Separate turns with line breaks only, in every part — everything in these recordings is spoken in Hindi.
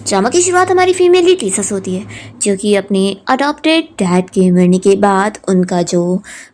ड्रामा की शुरुआत हमारी फीमेल लीड लिसा से होती है, जो कि अपने अडॉप्टेड डैड के मरने के बाद उनका जो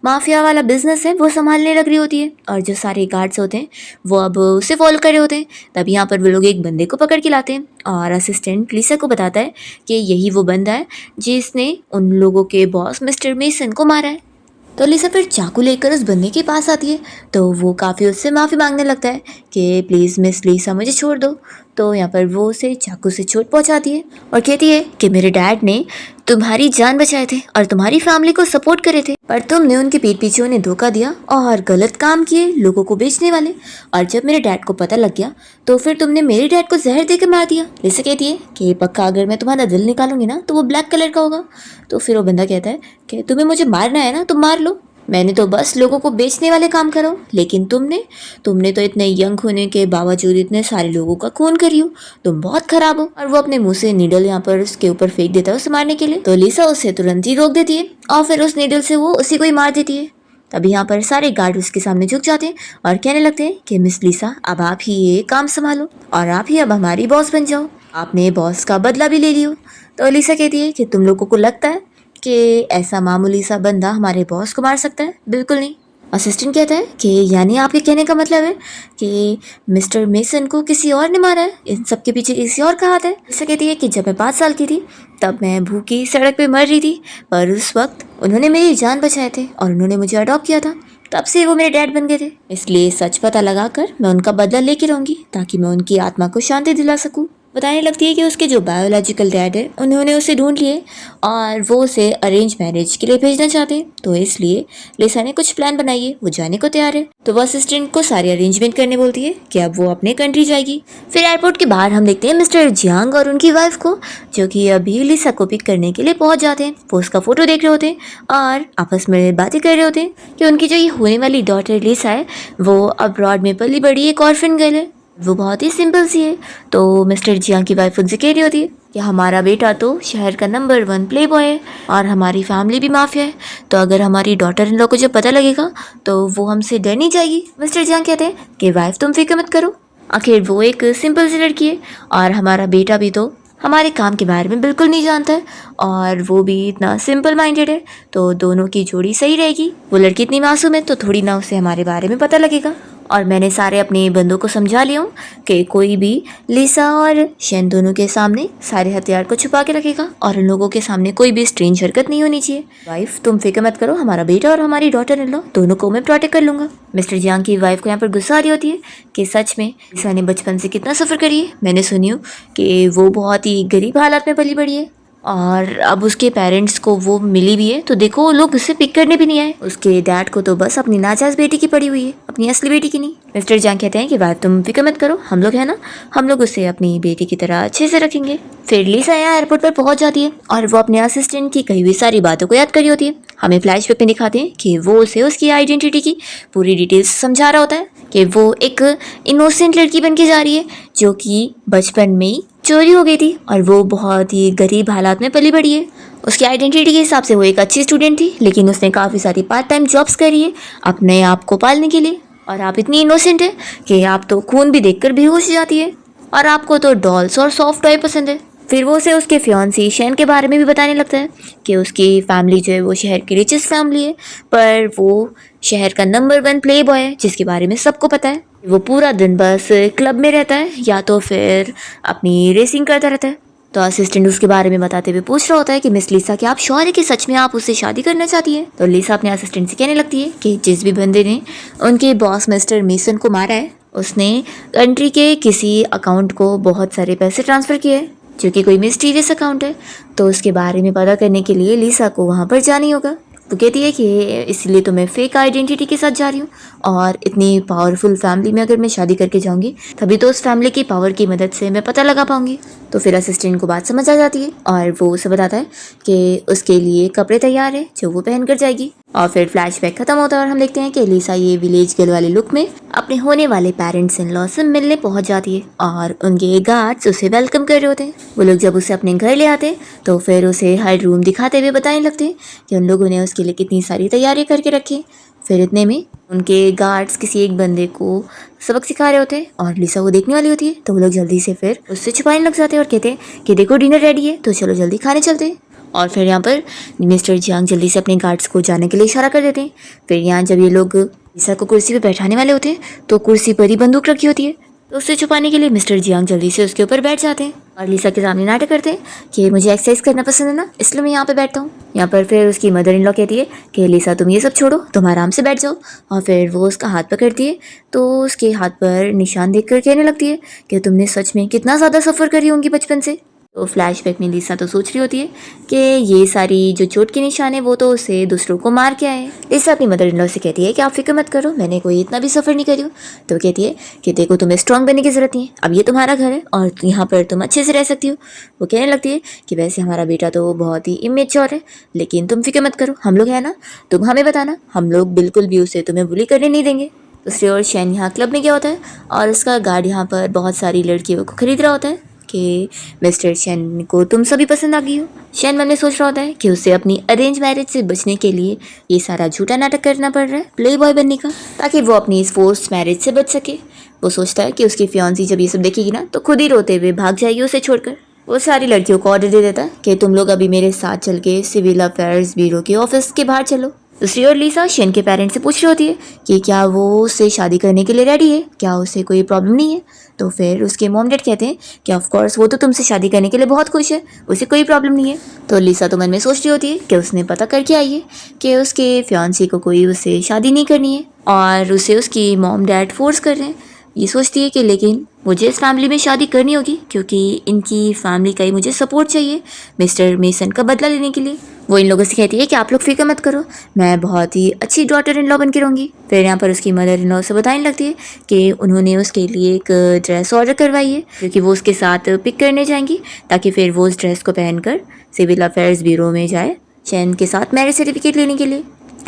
माफिया वाला बिजनेस है वो संभालने लग रही होती है। और जो सारे गार्ड्स होते हैं वो अब उसे फॉलो कर रहे होते हैं। तब यहाँ पर वो लोग एक बंदे को पकड़ के लाते हैं और असिस्टेंट लिसा को बताता है कि यही वो बंदा है जिसने उन लोगों के बॉस मिस्टर मेसन को मारा है। तो लिसा फिर चाकू लेकर उस बंदे के पास आती है, तो वो काफ़ी उससे माफ़ी मांगने लगता है कि प्लीज़ मिस लिसा मुझे छोड़ दो। तो यहाँ पर वो उसे चाकू से चोट पहुँचाती है और कहती है कि मेरे डैड ने तुम्हारी जान बचाए थे और तुम्हारी फैमिली को सपोर्ट करे थे, पर तुमने उनके पीठ पीछे उन्हें धोखा दिया और गलत काम किए लोगों को बेचने वाले। और जब मेरे डैड को पता लग गया तो फिर तुमने मेरे डैड को जहर देकर मार दिया। लिसा कहती है कि पक्का अगर मैं तुम्हारा दिल निकालूंगी ना तो वो ब्लैक कलर का होगा। तो फिर वो बंदा कहता है कि तुम्हें मुझे मारना है ना, तुम मार लो, मैंने तो बस लोगों को बेचने वाले काम करा हूं, लेकिन तुमने तो इतने यंग होने के बावजूद इतने सारे लोगों का खून करी हो, तुम बहुत खराब हो। और वो अपने मुंह से नीडल यहाँ पर उसके ऊपर फेंक देता है उसे मारने के लिए। तो लिसा उसे तुरंत ही रोक देती है और फिर उस नीडल से वो उसी को ही मार देती है। तभी यहाँ पर सारे गार्ड उसके सामने झुक जाते हैं और कहने लगते हैं कि मिस लिसा अब आप ही ये काम संभालो और आप ही अब हमारी बॉस बन जाओ, आपने बॉस का बदला भी ले लियो। तो लिसा कहती है कि तुम लोगों को लगता है कि ऐसा मामूली सा बंदा हमारे बॉस को मार सकता है? बिल्कुल नहीं। असिस्टेंट कहता है कि यानी आपके कहने का मतलब है कि मिस्टर मेसन को किसी और ने मारा है, इन सब के पीछे किसी और का हाथ है। ऐसा कहती है कि जब मैं 5 साल की थी तब मैं भूखी सड़क पे मर रही थी, पर उस वक्त उन्होंने मेरी जान बचाए थे और उन्होंने मुझे अडॉप्ट किया था, तब से वो मेरे डैड बन गए थे। इसलिए सच पता लगाकर मैं उनका बदला लेके रहूंगी ताकि मैं उनकी आत्मा को शांति दिला सकूं। बताने लगती है कि उसके जो बायोलॉजिकल डैड है उन्होंने उसे ढूंढ लिए और वो उसे अरेंज मैरिज के लिए भेजना चाहते हैं, तो इसलिए लिसा ने कुछ प्लान बनाई है, वो जाने को तैयार है। तो वो असिस्टेंट को सारी अरेंजमेंट करने बोलती है कि अब वो अपने कंट्री जाएगी। फिर एयरपोर्ट के बाहर हम देखते हैं मिस्टर जियांग और उनकी वाइफ को, जो कि अभी लिसा को पिक करने के लिए पहुंच जाते हैं। वो उसका फोटो देख रहे होते हैं और आपस में बातें कर रहे होते हैं कि उनकी जो ये होने वाली डॉटर लिसा है वो अब्रॉड में पली बड़ी एक ऑर्फन गर्ल है, वो बहुत ही सिंपल सी है। तो मिस्टर जियांग की वाइफ उनसे कह रही होती है कि हमारा बेटा तो शहर का नंबर 1 प्ले बॉय है और हमारी फैमिली भी माफिया है, तो अगर हमारी डॉटर इन लोग को जब पता लगेगा तो वो हमसे डर नहीं जाएगी। मिस्टर जियांग कहते हैं कि वाइफ तुम फिक्र मत करो, आखिर वो एक सिंपल सी लड़की है और हमारा बेटा भी तो हमारे काम के बारे में बिल्कुल नहीं जानता है और वो भी इतना सिंपल माइंडेड है, तो दोनों की जोड़ी सही रहेगी। वो लड़की इतनी मासूम है तो थोड़ी ना उसे हमारे बारे में पता लगेगा। और मैंने सारे अपने बंदों को समझा लिया हूँ कि कोई भी लिसा और शेन दोनों के सामने सारे हथियार को छुपा के रखेगा और उन लोगों के सामने कोई भी स्ट्रेंज हरकत नहीं होनी चाहिए। वाइफ तुम फिक्र मत करो, हमारा बेटा और हमारी डॉटर इन लो दोनों को मैं प्रोटेक्ट कर लूंगा। मिस्टर जियांग की वाइफ को यहाँ पर गुस्सा आ रही होती है कि सच में लिसा ने बचपन से कितना सफ़र करी है। मैंने सुनी हूँ कि वो बहुत ही गरीब हालात में पली बड़ी है और अब उसके पेरेंट्स को वो मिली भी है, तो देखो वो लोग उसे पिक करने भी नहीं आए। उसके डैड को तो बस अपनी नाजायज बेटी की पड़ी हुई है, अपनी असली बेटी की नहीं। मिस्टर जियांग कहते हैं कि वाइफ तुम फिक्र मत करो, हम लोग है ना, हम लोग उसे अपनी बेटी की तरह अच्छे से रखेंगे। फिर लिसा यहाँ एयरपोर्ट पर पहुंच जाती है और वो अपने असिस्टेंट की कही हुई सारी बातों को याद करी होती है। हमें फ्लैशबैक में दिखाते हैं कि वो उसे उसकी आइडेंटिटी की पूरी डिटेल्स समझा रहा होता है कि वो एक इनोसेंट लड़की बन के जा रही है जो कि बचपन में ही चोरी हो गई थी और वो बहुत ही गरीब हालात में पली बड़ी है। उसकी आइडेंटिटी के हिसाब से वो एक अच्छी स्टूडेंट थी, लेकिन उसने काफ़ी सारी पार्ट टाइम जॉब्स करी है अपने आप को पालने के लिए। और आप इतनी इनोसेंट है कि आप तो खून भी देखकर बेहोश हो जाती है और आपको तो डॉल्स और सॉफ्ट टॉय पसंद है। फिर वो उसे उसके फियांसी शेन के बारे में भी बताने लगता है कि उसकी फैमिली जो है वो शहर की रिचेस्ट फैमिली है, पर वो शहर का नंबर 1 प्ले बॉय है जिसके बारे में सबको पता है। वो पूरा दिन बस क्लब में रहता है या तो फिर अपनी रेसिंग करता रहता है। तो असिस्टेंट उसके बारे में बताते हुए पूछ रहा होता है कि मिस लिसा क्या आप श्योर है कि सच में आप उससे शादी करना चाहती है? तो लिसा अपने असिस्टेंट से कहने लगती है कि जिस भी बंदे ने उनके बॉस मिस्टर मेसन को मारा है उसने कंट्री के किसी अकाउंट को बहुत सारे पैसे ट्रांसफ़र किए हैं जो कि कोई मिस्टीरियस अकाउंट है, तो उसके बारे में पता करने के लिए लिसा को वहाँ पर जाना ही होगा। वो कहती है कि इसलिए तो मैं फेक आइडेंटिटी के साथ जा रही हूँ और इतनी पावरफुल फैमिली में अगर मैं शादी करके जाऊँगी तभी तो उस फैमिली की पावर की मदद से मैं पता लगा पाऊँगी। तो फिर असिस्टेंट को बात समझ आ जाती है और वो उसे बताता है कि उसके लिए कपड़े तैयार है जो वो पहन कर जाएगी। और फिर फ्लैशबैक खत्म होता है और हम देखते हैं कि लिसा ये विलेज गर्ल वाले लुक में अपने होने वाले पेरेंट्स इन लॉ से मिलने पहुंच जाती है और उनके गार्ड्स उसे वेलकम कर रहे होते हैं। वो लोग जब उसे अपने घर ले आते हैं तो फिर उसे हर रूम दिखाते हुए बताने लगते हैं कि उन लोगों ने उसके लिए कितनी सारी तैयारी करके रखी। फिर इतने में उनके गार्ड्स किसी एक बंदे को सबक सिखा रहे होते हैं और लिसा वो देखने वाली होती है, तो वो लोग जल्दी से फिर उससे छुपाने लग जाते हैं और कहते हैं कि देखो डिनर रेडी है, तो चलो जल्दी खाने चलते हैं। और फिर यहाँ पर मिस्टर जियांग जल्दी से अपने गार्ड्स को जाने के लिए इशारा कर देते हैं। फिर यहाँ जब ये लोग लिसा को कुर्सी पर बैठाने वाले होते हैं तो कुर्सी पर ही बंदूक रखी होती है, तो उससे छुपाने के लिए मिस्टर जियांग जल्दी से उसके ऊपर बैठ जाते हैं और लिसा के सामने नाटक करते हैं कि मुझे एक्सरसाइज करना पसंद है ना, इसलिए मैं यहाँ पे बैठता हूँ। यहाँ पर फिर उसकी मदर इन लॉ कहती है कि लिसा तुम ये सब छोड़ो, तुम आराम से बैठ जाओ। और फिर वो उसका हाथ पकड़ती है तो उसके हाथ पर निशान देख कर कहने लगती है कि तुमने सच में कितना ज़्यादा सफ़र करी होंगी बचपन से। तो फ्लैशबैक में लिसा तो सोच रही होती है कि ये सारी जो चोट के निशान है वो तो उसे दूसरों को मार के आए। लिसा अपनी मदर इन लॉ से कहती है कि आप फिक्र मत करो, मैंने कोई इतना भी सफ़र नहीं करी हूँ। तो कहती है कि देखो तुम्हें स्ट्रांग बनने की ज़रूरत नहीं है, अब ये तुम्हारा घर है और यहाँ पर तुम अच्छे से रह सकती हो। वो कहने लगती है कि वैसे हमारा बेटा तो बहुत ही इमेच्योर है, लेकिन तुम फिक्र मत करो, हम लोग हैं ना, तुम हमें बताना, हम लोग बिल्कुल भी उसे तुम्हें बुली करने नहीं देंगे। दूसरी ओर शैन यहाँ क्लब में गया होता है और उसका गार्ड यहाँ पर बहुत सारी लड़कियों को खरीद रहा होता है कि मिस्टर शैन को तुम सभी पसंद आ गई हो। शैन मन में सोच रहा होता है कि उसे अपनी अरेंज मैरिज से बचने के लिए ये सारा झूठा नाटक करना पड़ रहा है प्ले बॉय बनने का, ताकि वो अपनी इस फोर्स्ड मैरिज से बच सके। वो सोचता है कि उसकी फियांसी जब ये सब देखेगी ना तो खुद ही रोते हुए भाग जाएगी उसे छोड़कर। वो सारी लड़कियों को ऑर्डर दे देता है कि तुम लोग अभी मेरे साथ चल के सिविल अफेयर्स ब्यूरो के ऑफिस के बाहर चलो। दूसरी ओर लिसा शेन के पेरेंट्स से पूछ रही होती है कि क्या वो उससे शादी करने के लिए रेडी है, क्या उसे कोई प्रॉब्लम नहीं है। तो फिर उसके मॉम डैड कहते हैं कि ऑफ कोर्स वो तो तुमसे शादी करने के लिए बहुत खुश है, उसे कोई प्रॉब्लम नहीं है। तो लिसा तो मन में सोच रही होती है कि उसने पता करके आई है कि उसके फियांसी को कोई उससे शादी नहीं करनी है और उसे उसकी मॉम डैड फोर्स कर रहे हैं। ये सोचती है कि लेकिन मुझे इस फैमिली में शादी करनी होगी क्योंकि इनकी फैमिली का ही मुझे सपोर्ट चाहिए मिस्टर मेसन का बदला लेने के लिए। वो इन लोगों से कहती है कि आप लोग फिक्र मत करो, मैं बहुत ही अच्छी डॉटर इन लॉ बन के रहूँगी। फिर यहाँ पर उसकी मदर इन लॉ से बताने लगती है कि उन्होंने उसके लिए एक ड्रेस ऑर्डर करवाई है क्योंकि वो उसके साथ पिक करने जाएंगी, ताकि फिर वो उस ड्रेस को पहनकर सिविल अफेयर्स ब्यूरो में जाए शैन के साथ मैरिज सर्टिफिकेट लेने के लिए।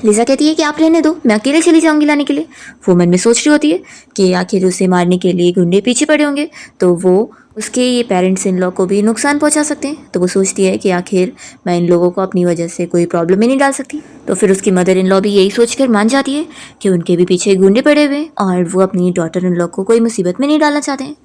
लिसा कहती है कि आप रहने दो, मैं अकेले चली जाऊंगी लाने के लिए। वो मन में सोच रही होती है कि आखिर उसे मारने के लिए गुंडे पीछे पड़े होंगे तो वो उसके ये पेरेंट्स इन लॉ को भी नुकसान पहुंचा सकते हैं। तो वो सोचती है कि आखिर मैं इन लोगों को अपनी वजह से कोई प्रॉब्लम में नहीं डाल सकती। तो फिर उसकी मदर इन लॉ भी यही सोचकर मान जाती है कि उनके भी पीछे गुंडे पड़े हुए हैं और वो अपनी डॉटर इन लॉ को कोई मुसीबत में नहीं डालना चाहते हैं।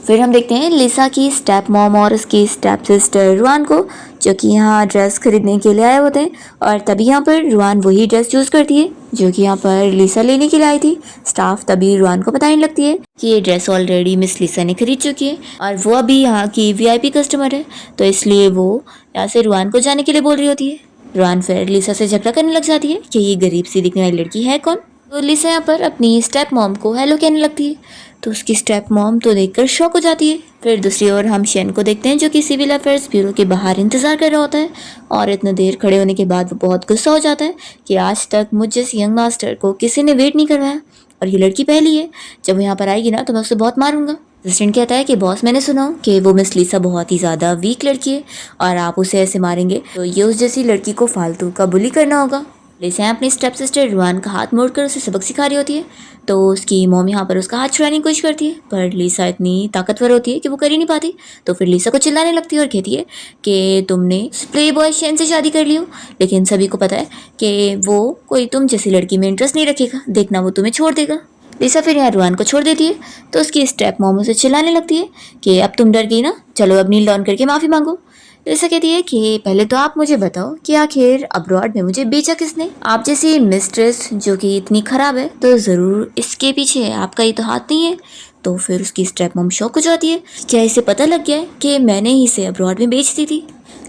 फिर हम देखते हैं लिसा की स्टेप मॉम और उसकी स्टेप सिस्टर रुआन को, जो कि यहाँ ड्रेस खरीदने के लिए आए होते हैं। और तभी यहाँ पर रुआन वही ड्रेस चूज़ करती है जो कि यहाँ पर लिसा लेने के लिए आई थी। स्टाफ तभी रुआन को बताने लगती है कि ये ड्रेस ऑलरेडी मिस लिसा ने खरीद चुकी है और वो अभी यहाँ की VIP कस्टमर है, तो इसलिए वो यहाँ से रुआन को जाने के लिए बोल रही होती है। रुआन फिर लिसा से झगड़ा करने लग जाती है कि ये गरीब सी दिखने वाली लड़की है कौन। तो लिसा यहाँ पर अपनी स्टेप मॉम को हेलो कहने लगती है, तो उसकी स्टेप मॉम तो देखकर शॉक हो जाती है। फिर दूसरी ओर हम शेन को देखते हैं जो कि सिविल अफेयर्स ब्यूरो के बाहर इंतजार कर रहा होता है और इतने देर खड़े होने के बाद वो बहुत गुस्सा हो जाता है कि आज तक मुझ जैसे यंग मास्टर को किसी ने वेट नहीं करवाया और ये लड़की पहली है, जब वो यहाँ पर आएगी ना तो मैं उसे बहुत मारूंगा। असिस्टेंट कहता है कि बॉस मैंने सुना कि वो मिस लिसा बहुत ही ज़्यादा वीक लड़की है और आप उसे ऐसे मारेंगे तो ये उस जैसी लड़की को फालतू का बुली करना होगा। लिसा अपनी स्टेप सिस्टर रुआन का हाथ मोड़कर उसे सबक सिखा रही होती है, तो उसकी मॉम यहाँ पर उसका हाथ छुड़ाने की कोशिश करती है पर लिसा इतनी ताकतवर होती है कि वो कर ही नहीं पाती। तो फिर लिसा को चिल्लाने लगती है और कहती है कि तुमने प्ले बॉय शेन से शादी कर ली हो, लेकिन सभी को पता है कि वो कोई तुम जैसी लड़की में इंटरेस्ट नहीं रखेगा, देखना वो तुम्हें छोड़ देगा। लिसा फिर यहाँ रुआन को छोड़ देती है तो उसकी स्टेप मॉम उसे चिल्लाने लगती है कि अब तुम डर गई ना, चलो अब नील डाउन करके माफ़ी मांगो। लिसा कहती है कि पहले तो आप मुझे बताओ कि आखिर अब्रॉड में मुझे बेचा किसने, आप जैसी मिस्ट्रेस जो कि इतनी ख़राब है तो ज़रूर इसके पीछे आपका ही तो हाथ नहीं है। तो फिर उसकी स्टेप मॉम शॉक हो जाती है, क्या इसे पता लग गया है कि मैंने ही इसे अब्रॉड में बेच दी थी,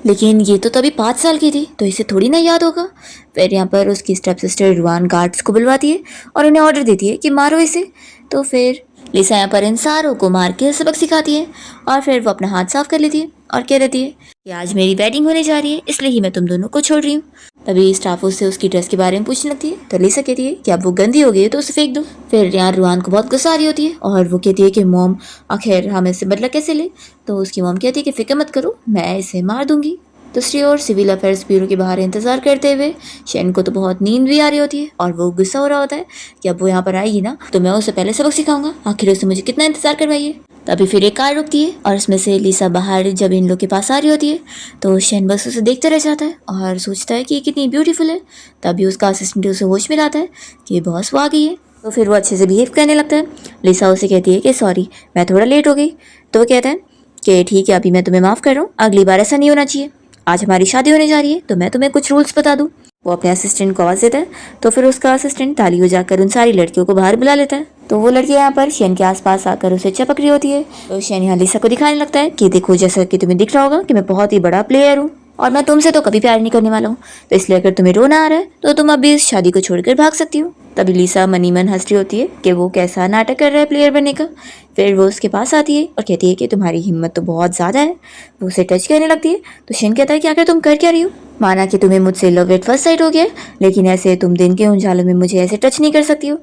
लेकिन ये तो तभी 5 साल की थी तो इसे थोड़ी ना याद होगा। फिर यहाँ पर उसकी स्टेप सिस्टर रुआन गार्ड्स को बुलवाती है और उन्हें ऑर्डर देती है कि मारो इसे। तो फिर लिसा यहाँ पर इन सारों को मार के सबक सिखाती है और फिर वो अपना हाथ साफ कर लेती है और कह देती है कि आज मेरी वेडिंग होने जा रही है इसलिए ही मैं तुम दोनों को छोड़ रही हूँ। तभी स्टाफ उससे उसकी ड्रेस के बारे में पूछने लगती है तो लिसा कहती है कि अब वो गंदी हो गई है तो उसे फेंक दो। फिर यहाँ रुआन को बहुत गुस्सा आ रही होती है और वो कहती है कि मॉम आखिर हम इससे बदला कैसे ले। तो उसकी मॉम कहती है कि फिक्र मत करो, मैं इसे मार दूंगी। दूसरी ओर सिविल अफेयर्स ब्यूरो के बाहर इंतजार करते हुए शेन को तो बहुत नींद भी आ रही होती है और वो गुस्सा हो रहा होता है कि अब वो यहाँ पर आएगी ना तो मैं उसे पहले सबक सिखाऊंगा, आखिर उससे मुझे कितना इंतजार करवाइए। तभी फिर एक कार रुकती है और उसमें से लिसा बाहर जब इन लोग के पास आ रही होती है तो शेन बस उसे देखते रह जाता है और सोचता है कि ये कितनी ब्यूटीफुल है। तभी उसका असिस्टेंट उसे होश में लाता है कि बॉस वो आ गई है। तो फिर वो अच्छे से बिहेव करने लगता है। लिसा उसे कहती है कि सॉरी मैं थोड़ा लेट हो गई। तो वो कहता है कि ठीक है अभी मैं तुम्हें माफ़ कर रहा हूँ, अगली बार ऐसा नहीं होना चाहिए। आज हमारी शादी होने जा रही है तो मैं तुम्हें कुछ रूल्स बता दूँ। वो अपने असिस्टेंट को आवाज़ देता है तो फिर उसका असिस्टेंट ताली बजाकर उन सारी लड़कियों को बाहर बुला लेता है। तो वो लड़की यहाँ पर शेन के आसपास आकर उसे चपक रही होती है। तो शेन यहाँ लिसा को दिखाने लगता है कि देखो जैसा कि तुम्हें दिख रहा होगा कि मैं बहुत ही बड़ा प्लेयर हूँ और मैं तुमसे तो कभी प्यार नहीं करने वाला हूँ, तो इसलिए अगर तुम्हें रोना आ रहा है तो तुम अभी इस शादी को छोड़कर भाग सकती हो। तभी लिसा मनी मन हंस रही होती है कि वो कैसा नाटक कर रहा है प्लेयर बनने का। फिर वो उसके पास आती है और कहती है कि तुम्हारी हिम्मत तो बहुत ज़्यादा है। वो उसे टच करने लगती है तो शेन कहता है कि आखिर तुम कर क्या रही हो। माना कि तुम्हें मुझसे लव एट फर्स्ट साइट हो गया लेकिन ऐसे तुम दिन के उजालों में मुझे ऐसे टच नहीं कर सकती हो।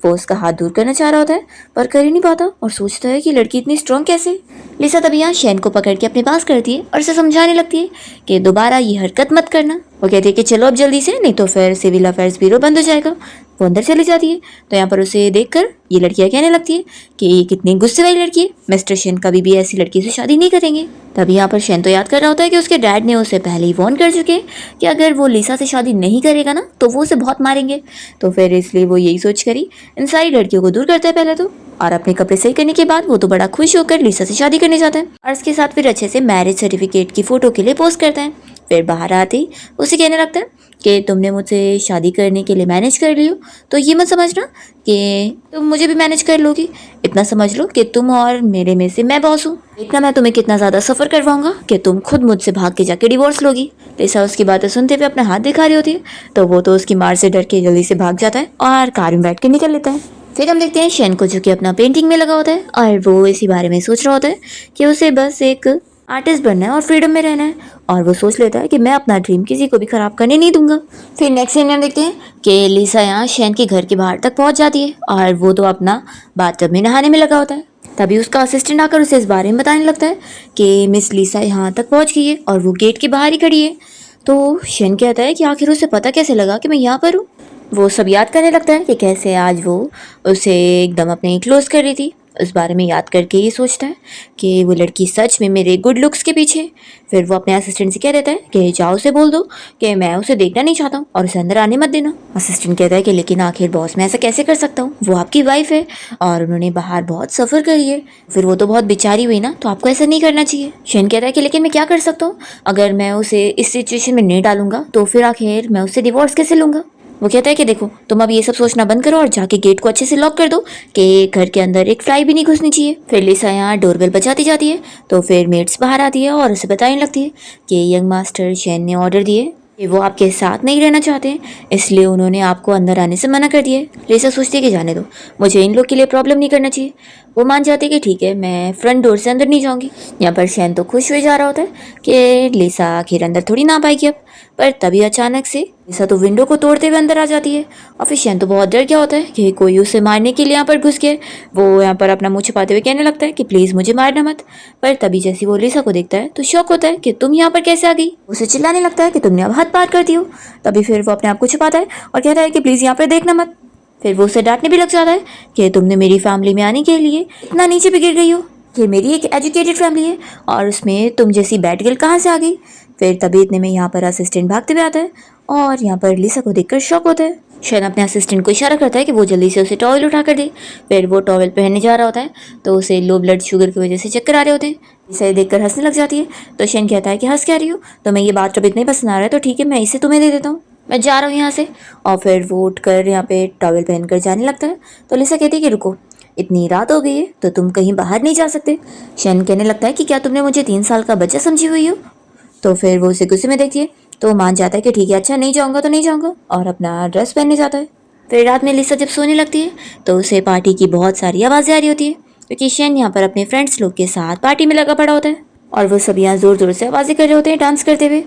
वो उसका हाथ दूर करना चाह रहा होता है पर कर ही नहीं पाता और सोचता है कि लड़की इतनी स्ट्रांग कैसे। लिसा तभी यहाँ शेन को पकड़ के अपने पास करती है और उसे समझाने लगती है कि दोबारा ये हरकत मत करना। वो कहती है कि चलो अब जल्दी से, नहीं तो फिर सिविल अफेयर्स ब्यूरो बंद हो जाएगा। वो अंदर चली जाती है तो यहाँ पर उसे देखकर ये लड़कियाँ कहने लगती है कि ये कितनी गुस्से वाली लड़की है, मिस्टर शेन कभी भी ऐसी लड़की से शादी नहीं करेंगे। तभी यहाँ पर शेन तो याद कर रहा होता है कि उसके डैड ने उसे पहले ही वार्न कर चुके कि अगर वो लिसा से शादी नहीं करेगा ना तो वो उसे बहुत मारेंगे। तो फिर इसलिए वो यही सोच कर ही इन सारी लड़कियों को दूर करता है पहले तो, और अपने कपड़े सही करने के बाद वो तो बड़ा खुश होकर लिसा से शादी करने जाता है और इसके साथ फिर अच्छे से मैरिज सर्टिफिकेट की फोटो के लिए पोस्ट करता है। फिर बाहर आते ही उसे कहने लगता है कि तुमने मुझसे शादी करने के लिए मैनेज कर लियो तो ये मत समझना कि तुम मुझे भी मैनेज कर लोगी। इतना समझ लो कि तुम और मेरे में से मैं बॉस हूँ। देखना मैं तुम्हें कितना ज़्यादा सफ़र करवाऊंगा कि तुम खुद मुझसे भाग के जाके डिवोर्स लोगी। लिसा उसकी बातें सुनते हुए अपना हाथ दिखा रही होती है तो वो तो उसकी मार से डर के जल्दी से भाग जाता है और कार में बैठ के निकल लेता है। फिर हम देखते हैं शेन को जो कि अपना पेंटिंग में लगा होता है और वो इसी बारे में सोच रहा होता है कि उसे बस एक आर्टिस्ट बनना है और फ्रीडम में रहना है और वो सोच लेता है कि मैं अपना ड्रीम किसी को भी खराब करने नहीं दूंगा। फिर नेक्स्ट सीन में देखते हैं कि लिसा यहाँ शेन के घर के बाहर तक पहुंच जाती है और वो तो अपना बाथटब में नहाने में लगा होता है। तभी उसका असिस्टेंट आकर उसे इस बारे में बताने लगता है कि मिस लिसा यहाँ तक पहुँच गई है और वो गेट के बाहर ही खड़ी है। तो शेन कहता है कि आखिर उसे पता कैसे लगा कि मैं यहाँ पर हूँ। वो सब याद करने लगता है कि कैसे आज वो उसे एकदम अपने क्लोज कर रही थी। उस बारे में याद करके ये सोचता है कि वो लड़की सच में मेरे गुड लुक्स के पीछे। फिर वो अपने असिस्टेंट से कह देता है कि जाओ उसे बोल दो कि मैं उसे देखना नहीं चाहता हूँ और उसे अंदर आने मत देना। असिस्टेंट कहता है कि लेकिन आखिर बॉस मैं ऐसा कैसे कर सकता हूँ, वो आपकी वाइफ है और उन्होंने बाहर बहुत सफ़र करी है। फिर वो तो बहुत बेचारी हुई ना, तो आपको ऐसा नहीं करना चाहिए। शेन कहता है कि लेकिन मैं क्या कर सकता हूँ, अगर मैं उसे इस सिचुएशन में नहीं डालूंगा तो फिर आखिर मैं उससे डिवोर्स कैसे लूँगा। वो कहता है कि देखो तुम अब ये सब सोचना बंद करो और जाके गेट को अच्छे से लॉक कर दो कि घर के अंदर एक फ्लाई भी नहीं घुसनी चाहिए। फिर लिसा यहाँ डोरबेल बजाती जाती है तो फिर मेट्स बाहर आती है और उसे बताने लगती है कि यंग मास्टर शेन ने ऑर्डर दिए कि वो आपके साथ नहीं रहना चाहते, इसलिए उन्होंने आपको अंदर आने से मना कर दिया। लिसा सोचती है कि जाने दो, मुझे इन लोग के लिए प्रॉब्लम नहीं करना चाहिए। वो मान जाती है कि ठीक है मैं फ्रंट डोर से अंदर नहीं जाऊंगी। यहाँ पर शेन तो खुश हुए जा रहा होता है कि लिसा आखिर अंदर थोड़ी ना पाएगी अब। पर तभी अचानक से लिसा तो विंडो को तोड़ते हुए अंदर आ जाती है और फिर शेन तो बहुत डर गया होता है कि कोई उसे मारने के लिए यहाँ पर घुस गया। वो यहाँ पर अपना मुँह छुपाते हुए कहने लगता है कि प्लीज़ मुझे मारना मत। पर तभी जैसे वो लिसा को देखता है तो शौक होता है कि तुम यहाँ पर कैसे आ गई। उसे चिल्लाने लगता है कि तुमने अब हद पार कर दी हो। तभी फिर वो अपने आप को छुपाता है और कहता है कि प्लीज़ यहाँ पर देखना मत। फिर वो उसे डांटने भी लग जाता है कि तुमने मेरी फैमिली में आने के लिए इतना नीचे भी गिर गई हो। ये मेरी एक एजुकेटेड फैमिली है और उसमें तुम जैसी बैड गर्ल कहाँ से आ गई। फिर तभी इतने में यहाँ पर असिस्टेंट भागते हुए आता है और यहाँ पर लिसा को देखकर शॉक होता है। शेन अपने असिस्टेंट को इशारा करता है कि वो जल्दी से उसे टॉवल उठा कर दे। फिर वो टॉवल पहनने जा रहा होता है तो उसे लो ब्लड शुगर की वजह से चक्कर आ रहे होते हैं। इसे देखकर हंसने लग जाती है तो शेन कहता है कि हंस क्या रही हो, तो मैं ये बात जब इतने पसंद आ रहा है तो ठीक है मैं इसे तुम्हें दे देता हूँ, मैं जा रहा हूँ यहाँ से। और फिर वो उठकर यहाँ पे टॉवल पहनकर जाने लगता है तो लिसा कहती है कि रुको, इतनी रात हो गई है तो तुम कहीं बाहर नहीं जा सकते। शेन कहने लगता है कि क्या तुमने मुझे 3 साल का बच्चा समझी हुई हो। तो फिर वो उसे गुस्से में देखती है तो मान जाता है कि ठीक है अच्छा नहीं जाऊँगा तो नहीं जाऊँगा और अपना ड्रेस पहनने जाता है। फिर रात में लिसा जब सोने लगती है तो उसे पार्टी की बहुत सारी आवाज़ें आ रही होती है क्योंकि शेन यहाँ पर अपने फ्रेंड्स लोग के साथ पार्टी में लगा पड़ा होता है और वो सब यहाँ ज़ोर ज़ोर से आवाज़ें कर रहे होते हैं डांस करते हुए।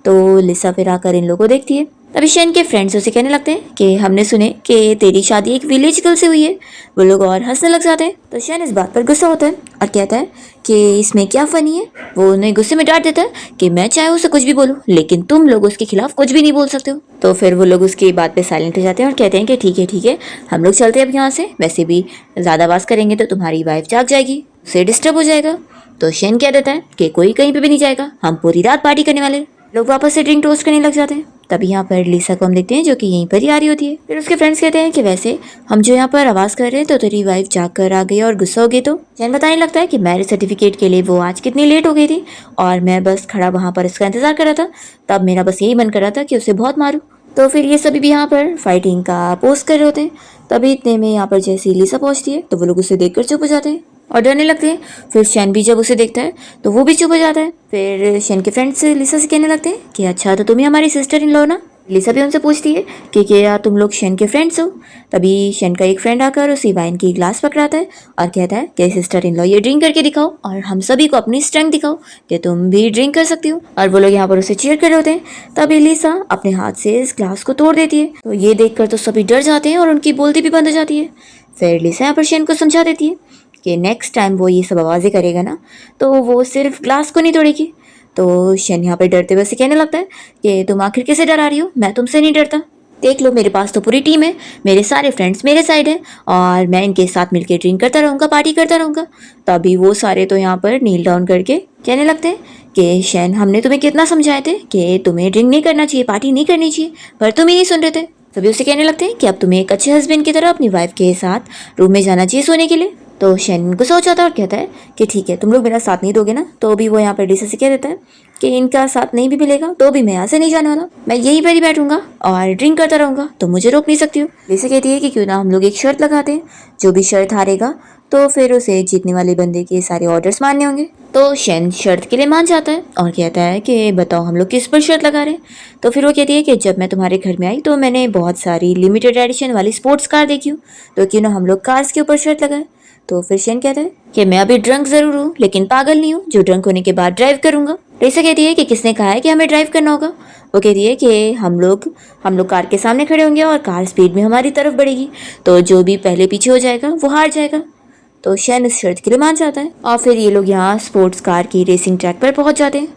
तो लिसा फिर आकर इन लोगों को देखती है तभी शेन के फ्रेंड्स उसे कहने लगते हैं कि हमने सुने कि तेरी शादी एक विलेज गर्ल से हुई है। वो लोग और हंसने लग जाते हैं। तो शेन इस बात पर गुस्सा होता है और कहता है कि इसमें क्या फनी है। वो उन्हें गुस्से में डांट देता है कि मैं चाहे उसे कुछ भी बोलूं, लेकिन तुम लोग उसके खिलाफ कुछ भी नहीं बोल सकते हो। तो फिर वो लोग उसकी बात पे साइलेंट हो जाते हैं और कहते हैं कि ठीक है, हम लोग चलते हैं अब यहाँ से। वैसे भी ज़्यादा बात करेंगे तो तुम्हारी वाइफ जाग जाएगी, उसे डिस्टर्ब हो जाएगा। तो शेन कह देता है कि कोई कहीं पे भी नहीं जाएगा, हम पूरी रात पार्टी करने वाले हैं। लोग वापस से ड्रिंक टोस्ट करने लग जाते हैं। तभी यहाँ पर लिसा को हम देखते हैं जो कि यहीं पर ही आ रही होती है। फिर उसके फ्रेंड्स कहते हैं कि वैसे हम जो यहाँ पर आवाज़ कर रहे हैं तो तेरी वाइफ जाग कर आ गई और गुस्सा हो गई। तो जैन बताने लगता है कि मैरिज सर्टिफिकेट के लिए वो आज कितनी लेट हो गई थी और मैं बस खड़ा वहाँ पर उसका इंतजार कर रहा था। तब मेरा बस यही मन कर रहा था कि उसे बहुत मारूं। तो फिर ये सभी भी यहाँ पर फाइटिंग का पोस्ट कर रहे होते हैं। तभी इतने में यहाँ पर जैसे ही लिसा पहुँचती है तो वो लोग उसे देखकर चुप हो जाते हैं और डरने लगते हैं। फिर शेन भी जब उसे देखता है तो वो भी चुप हो जाता है। फिर शेन के फ्रेंड्स लिसा से कहने लगते हैं कि अच्छा तो तुम ही हमारी सिस्टर इन लो ना। लिसा भी उनसे पूछती है कि क्या तुम लोग शेन के फ्रेंड्स हो। तभी शेन का एक फ्रेंड आकर उसी वाइन की ग्लास पकड़ाता है और कहता है कि सिस्टर इन लॉ ये ड्रिंक करके दिखाओ और हम सभी को अपनी स्ट्रेंथ दिखाओ कि तुम भी ड्रिंक कर सकती हो। और वो लोग यहाँ पर उसे चीयर कर रहे होते हैं। तभी लिसा अपने हाथ से इस ग्लास को तोड़ देती है। तो ये देखकर तो सभी डर जाते हैं और उनकी बोलती भी बंद हो जाती है। फिर लिसा यहाँ पर शेन को समझा देती है कि नेक्स्ट टाइम वो ये सब आवाज़ें करेगा ना तो वो सिर्फ ग्लास को नहीं तोड़ेगी। तो शेन यहाँ पे डरते हुए से कहने लगता है कि तुम आखिर कैसे डरा रही हो, मैं तुमसे नहीं डरता। देख लो मेरे पास तो पूरी टीम है, मेरे सारे फ्रेंड्स मेरे साइड हैं और मैं इनके साथ मिलकर ड्रिंक करता रहूँगा, पार्टी करता रहूँगा। तभी वो सारे तो यहाँ पर नील डाउन करके कहने लगते हैं कि शेन हमने तुम्हें कितना समझाए थे कि तुम्हें ड्रिंक नहीं करना चाहिए, पार्टी नहीं करनी चाहिए, पर तुम ही नहीं सुन रहे थे। सभी उसे कहने लगते हैं कि अब तुम्हें एक अच्छे हस्बैंड की तरह अपनी वाइफ के साथ रूम में जाना चाहिए सोने के लिए। तो शेन गुस्सा हो जाता है और कहता है कि ठीक है तुम लोग मेरा साथ नहीं दोगे ना। तो भी वो यहाँ पर लिसा से कह देता है कि इनका साथ नहीं भी मिलेगा तो भी मैं यहाँ से नहीं जाने वाला, मैं यहीं पर ही बैठूंगा और ड्रिंक करता रहूंगा, तो मुझे रोक नहीं सकती हो। लिसा कहती है कि क्यों ना हम लोग एक शर्त लगाते हैं, जो भी शर्त हारेगा तो फिर उसे जीतने वाले बंदे के सारे ऑर्डर्स मानने होंगे। तो शेन शर्त के लिए मान जाता है और कहता है कि बताओ हम लोग किस पर शर्त लगा रहे हैं। तो फिर वो कहती है कि जब मैं तुम्हारे घर में आई तो मैंने बहुत सारी लिमिटेड एडिशन वाली स्पोर्ट्स कार देखी हूँ, तो क्यों ना हम लोग कार्स के ऊपर शर्त लगाए। तो फिर शेन कहता है कि मैं अभी ड्रंक जरूर हूँ लेकिन पागल नहीं हूँ जो ड्रंक होने के बाद ड्राइव करूंगा। लिसा कहती है कि किसने कहा है कि हमें ड्राइव करना होगा। वो कहती है कि हम लोग कार के सामने खड़े होंगे और कार स्पीड में हमारी तरफ बढ़ेगी, तो जो भी पहले पीछे हो जाएगा वो हार जाएगा। तो शेन इस शर्त के लिए मान जाता है और फिर ये लोग यहाँ स्पोर्ट्स कार की रेसिंग ट्रैक पर पहुंच जाते हैं।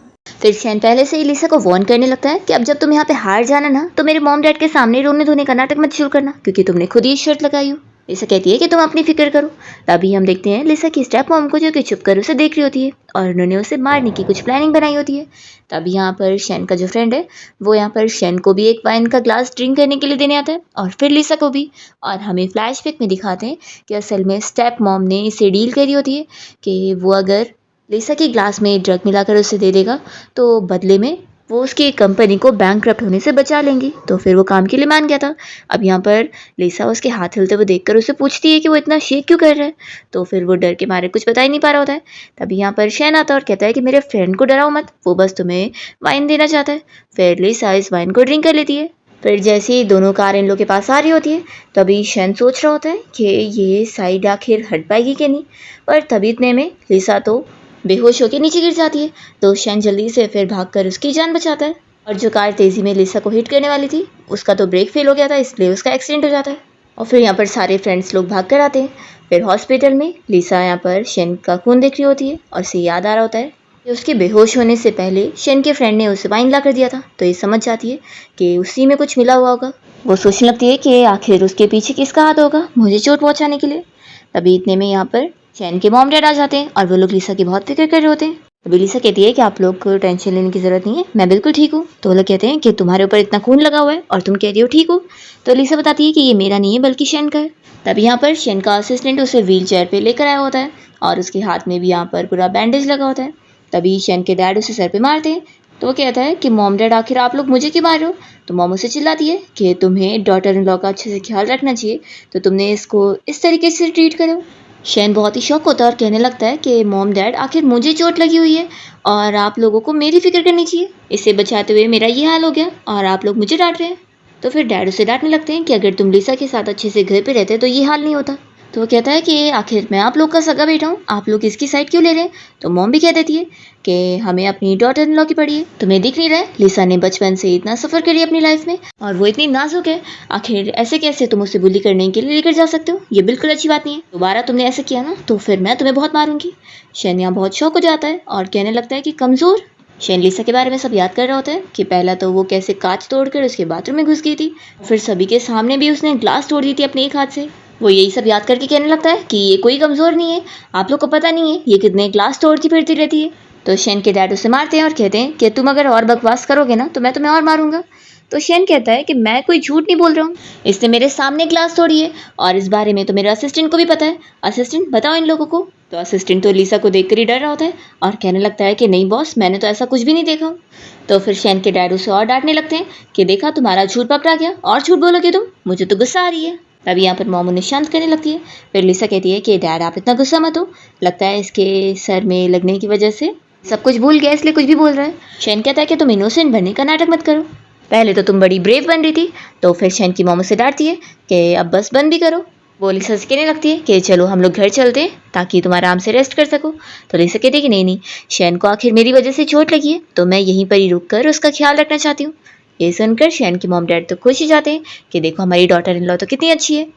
फिर शेन पहले से ही लिसा को वार्न करने लगता है कि अब जब तुम यहाँ पे हार जाना ना तो मेरे मॉम डैड के सामने रोने धोने का नाटक मत शुरू करना, क्योंकि तुमने खुद ही शर्त लगाई हो। लिसा कहती है कि तुम अपनी फिक्र करो। तभी हम देखते हैं लिसा की स्टेप मॉम को जो कि छुप कर उसे देख रही होती है और उन्होंने उसे मारने की कुछ प्लानिंग बनाई होती है। तभी यहाँ पर शेन का जो फ्रेंड है वो यहाँ पर शेन को भी एक वाइन का ग्लास ड्रिंक करने के लिए देने आता है और फिर लिसा को भी। और हमें फ्लैशबैक में दिखाते हैं कि असल में स्टेप मॉम ने इसे डील करी होती है कि वो अगर लिसा के ग्लास में ड्रग मिलाकर उसे दे देगा तो बदले में वो उसकी कंपनी को बैंकक्रप्ट होने से बचा लेंगी। तो फिर वो काम के लिए मान गया था। अब यहाँ पर लिसा उसके हाथ हिलते हुए देखकर उसे पूछती है कि वो इतना शेक क्यों कर रहा है। तो फिर वो डर के मारे कुछ बता ही नहीं पा रहा होता है। तभी यहाँ पर शेन आता है और कहता है कि मेरे फ्रेंड को डराओ मत, वो बस तुम्हें वाइन देना चाहता है। फिर लिसा इस वाइन को ड्रिंक कर लेती है। फिर जैसे ही दोनों कार इन लोग के पास आ रही होती है तभी शेन सोच रहा होता है कि ये साइड आखिर हट पाएगी कि नहीं, पर तभी इतने में लिसा तो बेहोश होकर नीचे गिर जाती है। तो शेन जल्दी से फिर भागकर उसकी जान बचाता है और जो कार तेजी में लिसा को हिट करने वाली थी उसका तो ब्रेक फेल हो गया था, इसलिए उसका एक्सीडेंट हो जाता है। और फिर यहाँ पर सारे फ्रेंड्स लोग भाग कर आते हैं। फिर हॉस्पिटल में लिसा यहाँ पर शेन का खून देख रही होती है और उसे याद आ रहा होता है कि उसके बेहोश होने से पहले शेन के फ्रेंड ने उसे वाइन ला कर दिया था। तो ये समझ जाती है कि उसी में कुछ मिला हुआ होगा। वो सोचने लगती है कि आखिर उसके पीछे किसका हाथ होगा मुझे चोट पहुँचाने के लिए। तभी इतने में यहाँ पर शेन के मॉम डैड आ जाते हैं और वो लोग लिसा की बहुत फिक्र कर रहे होते हैं। तभी लिसा कहती है कि आप लोग को टेंशन लेने की जरूरत नहीं है, मैं बिल्कुल ठीक हूँ। तो वो लोग कहते हैं कि तुम्हारे ऊपर इतना खून लगा हुआ है और तुम कह रही हो ठीक हो। तो लिसा बताती है कि ये मेरा नहीं है बल्कि शेन का है। तभी यहाँ पर शेन का असिस्टेंट उसे व्हील चेयर पर लेकर आया होता है और उसके हाथ में भी यहाँ पर पूरा बैंडेज लगा होता है। तभी शेन के डैड उसे सर पर मारते हैं। तो वो कहता है कि मॉम डैड आखिर आप लोग मुझे क्यों मार रहे हो। तो मॉम उसे चिल्लाती है कि तुम्हें डॉटर इन लॉ का अच्छे से ख्याल रखना चाहिए, तो तुमने इसको इस तरीके से ट्रीट करो। शेन बहुत ही शौक होता है और कहने लगता है कि मॉम डैड आखिर मुझे चोट लगी हुई है और आप लोगों को मेरी फिक्र करनी चाहिए, इसे बचाते हुए मेरा ये हाल हो गया और आप लोग मुझे डांट रहे हैं। तो फिर डैड उसे डांटने लगते हैं कि अगर तुम लिसा के साथ अच्छे से घर पे रहते तो ये हाल नहीं होता। तो वो कहता है कि आखिर मैं आप लोग का सगा बेटा हूँ, आप लोग इसकी साइड क्यों ले रहे हैं? तो मॉम भी कह देती है कि हमें अपनी डॉटर इन लॉ की पड़ी है, तुम्हें दिख नहीं रहा है लिसा ने बचपन से इतना सफ़र करी अपनी लाइफ में और वो इतनी नाजुक है, आखिर ऐसे कैसे तुम उसे बुली करने के लिए लेकर जा सकते हो? ये बिल्कुल अच्छी बात नहीं है, दोबारा तुमने ऐसे किया ना तो फिर मैं तुम्हें बहुत मारूंगी। शैन यहाँ बहुत शौक हो जाता है और कहने लगता है कि कमज़ोर। शैन लिसा के बारे में सब याद कर रहा होता है कि पहला तो वो कैसे कांच तोड़कर उसके बाथरूम में घुस गई थी, फिर सभी के सामने भी उसने ग्लास तोड़ दी थी अपने एक हाथ से। वो यही सब याद करके कहने लगता है कि ये कोई कमज़ोर नहीं है, आप लोग को पता नहीं है ये कितने ग्लास तोड़ती फिरती रहती है। तो शैन के डैड उसे मारते हैं और कहते हैं कि तुम अगर और बकवास करोगे ना तो मैं तुम्हें और मारूंगा। तो शैन कहता है कि मैं कोई झूठ नहीं बोल रहा हूँ, इसने मेरे सामने ग्लास तोड़ी है और इस बारे में तो मेरे असिस्टेंट को भी पता है। असिस्टेंट बताओ इन लोगों को। तो असिस्टेंट तो लिसा को देखकर ही डर रहा होता है और कहने लगता है कि नहीं बॉस, मैंने तो ऐसा कुछ भी नहीं देखा। तो फिर शैन के डैड उसे और डांटने लगते हैं कि देखा तुम्हारा झूठ पकड़ा गया और झूठ बोलोगे तुम, मुझे तो गुस्सा आ रही है। तभी यहाँ पर मॉम उन्हें शांत करने लगती है। फिर लिसा कहती है कि डैड आप इतना गुस्सा मत हो, लगता है इसके सर में लगने की वजह से सब कुछ भूल गया इसलिए कुछ भी बोल रहा है। शैन कहता है कि तुम इनोसेंट बनने का नाटक मत करो, पहले तो तुम बड़ी ब्रेव बन रही थी। तो फिर शैन की मॉम उसे डांटती है कि अब बस बंद भी करो। वो लिसा से कहने लगती है कि चलो हम लोग घर चलते हैं ताकि तुम आराम से रेस्ट कर सको। तो लिसा कहती है कि नहीं, शैन को आखिर मेरी वजह से चोट लगी है तो मैं यहीं पर ही रुक कर उसका ख्याल रखना चाहती हूँ। ये सुनकर शैन की मॉम डैड तो खुश ही जाते हैं कि देखो हमारी डॉटर इन लॉ तो कितनी अच्छी है।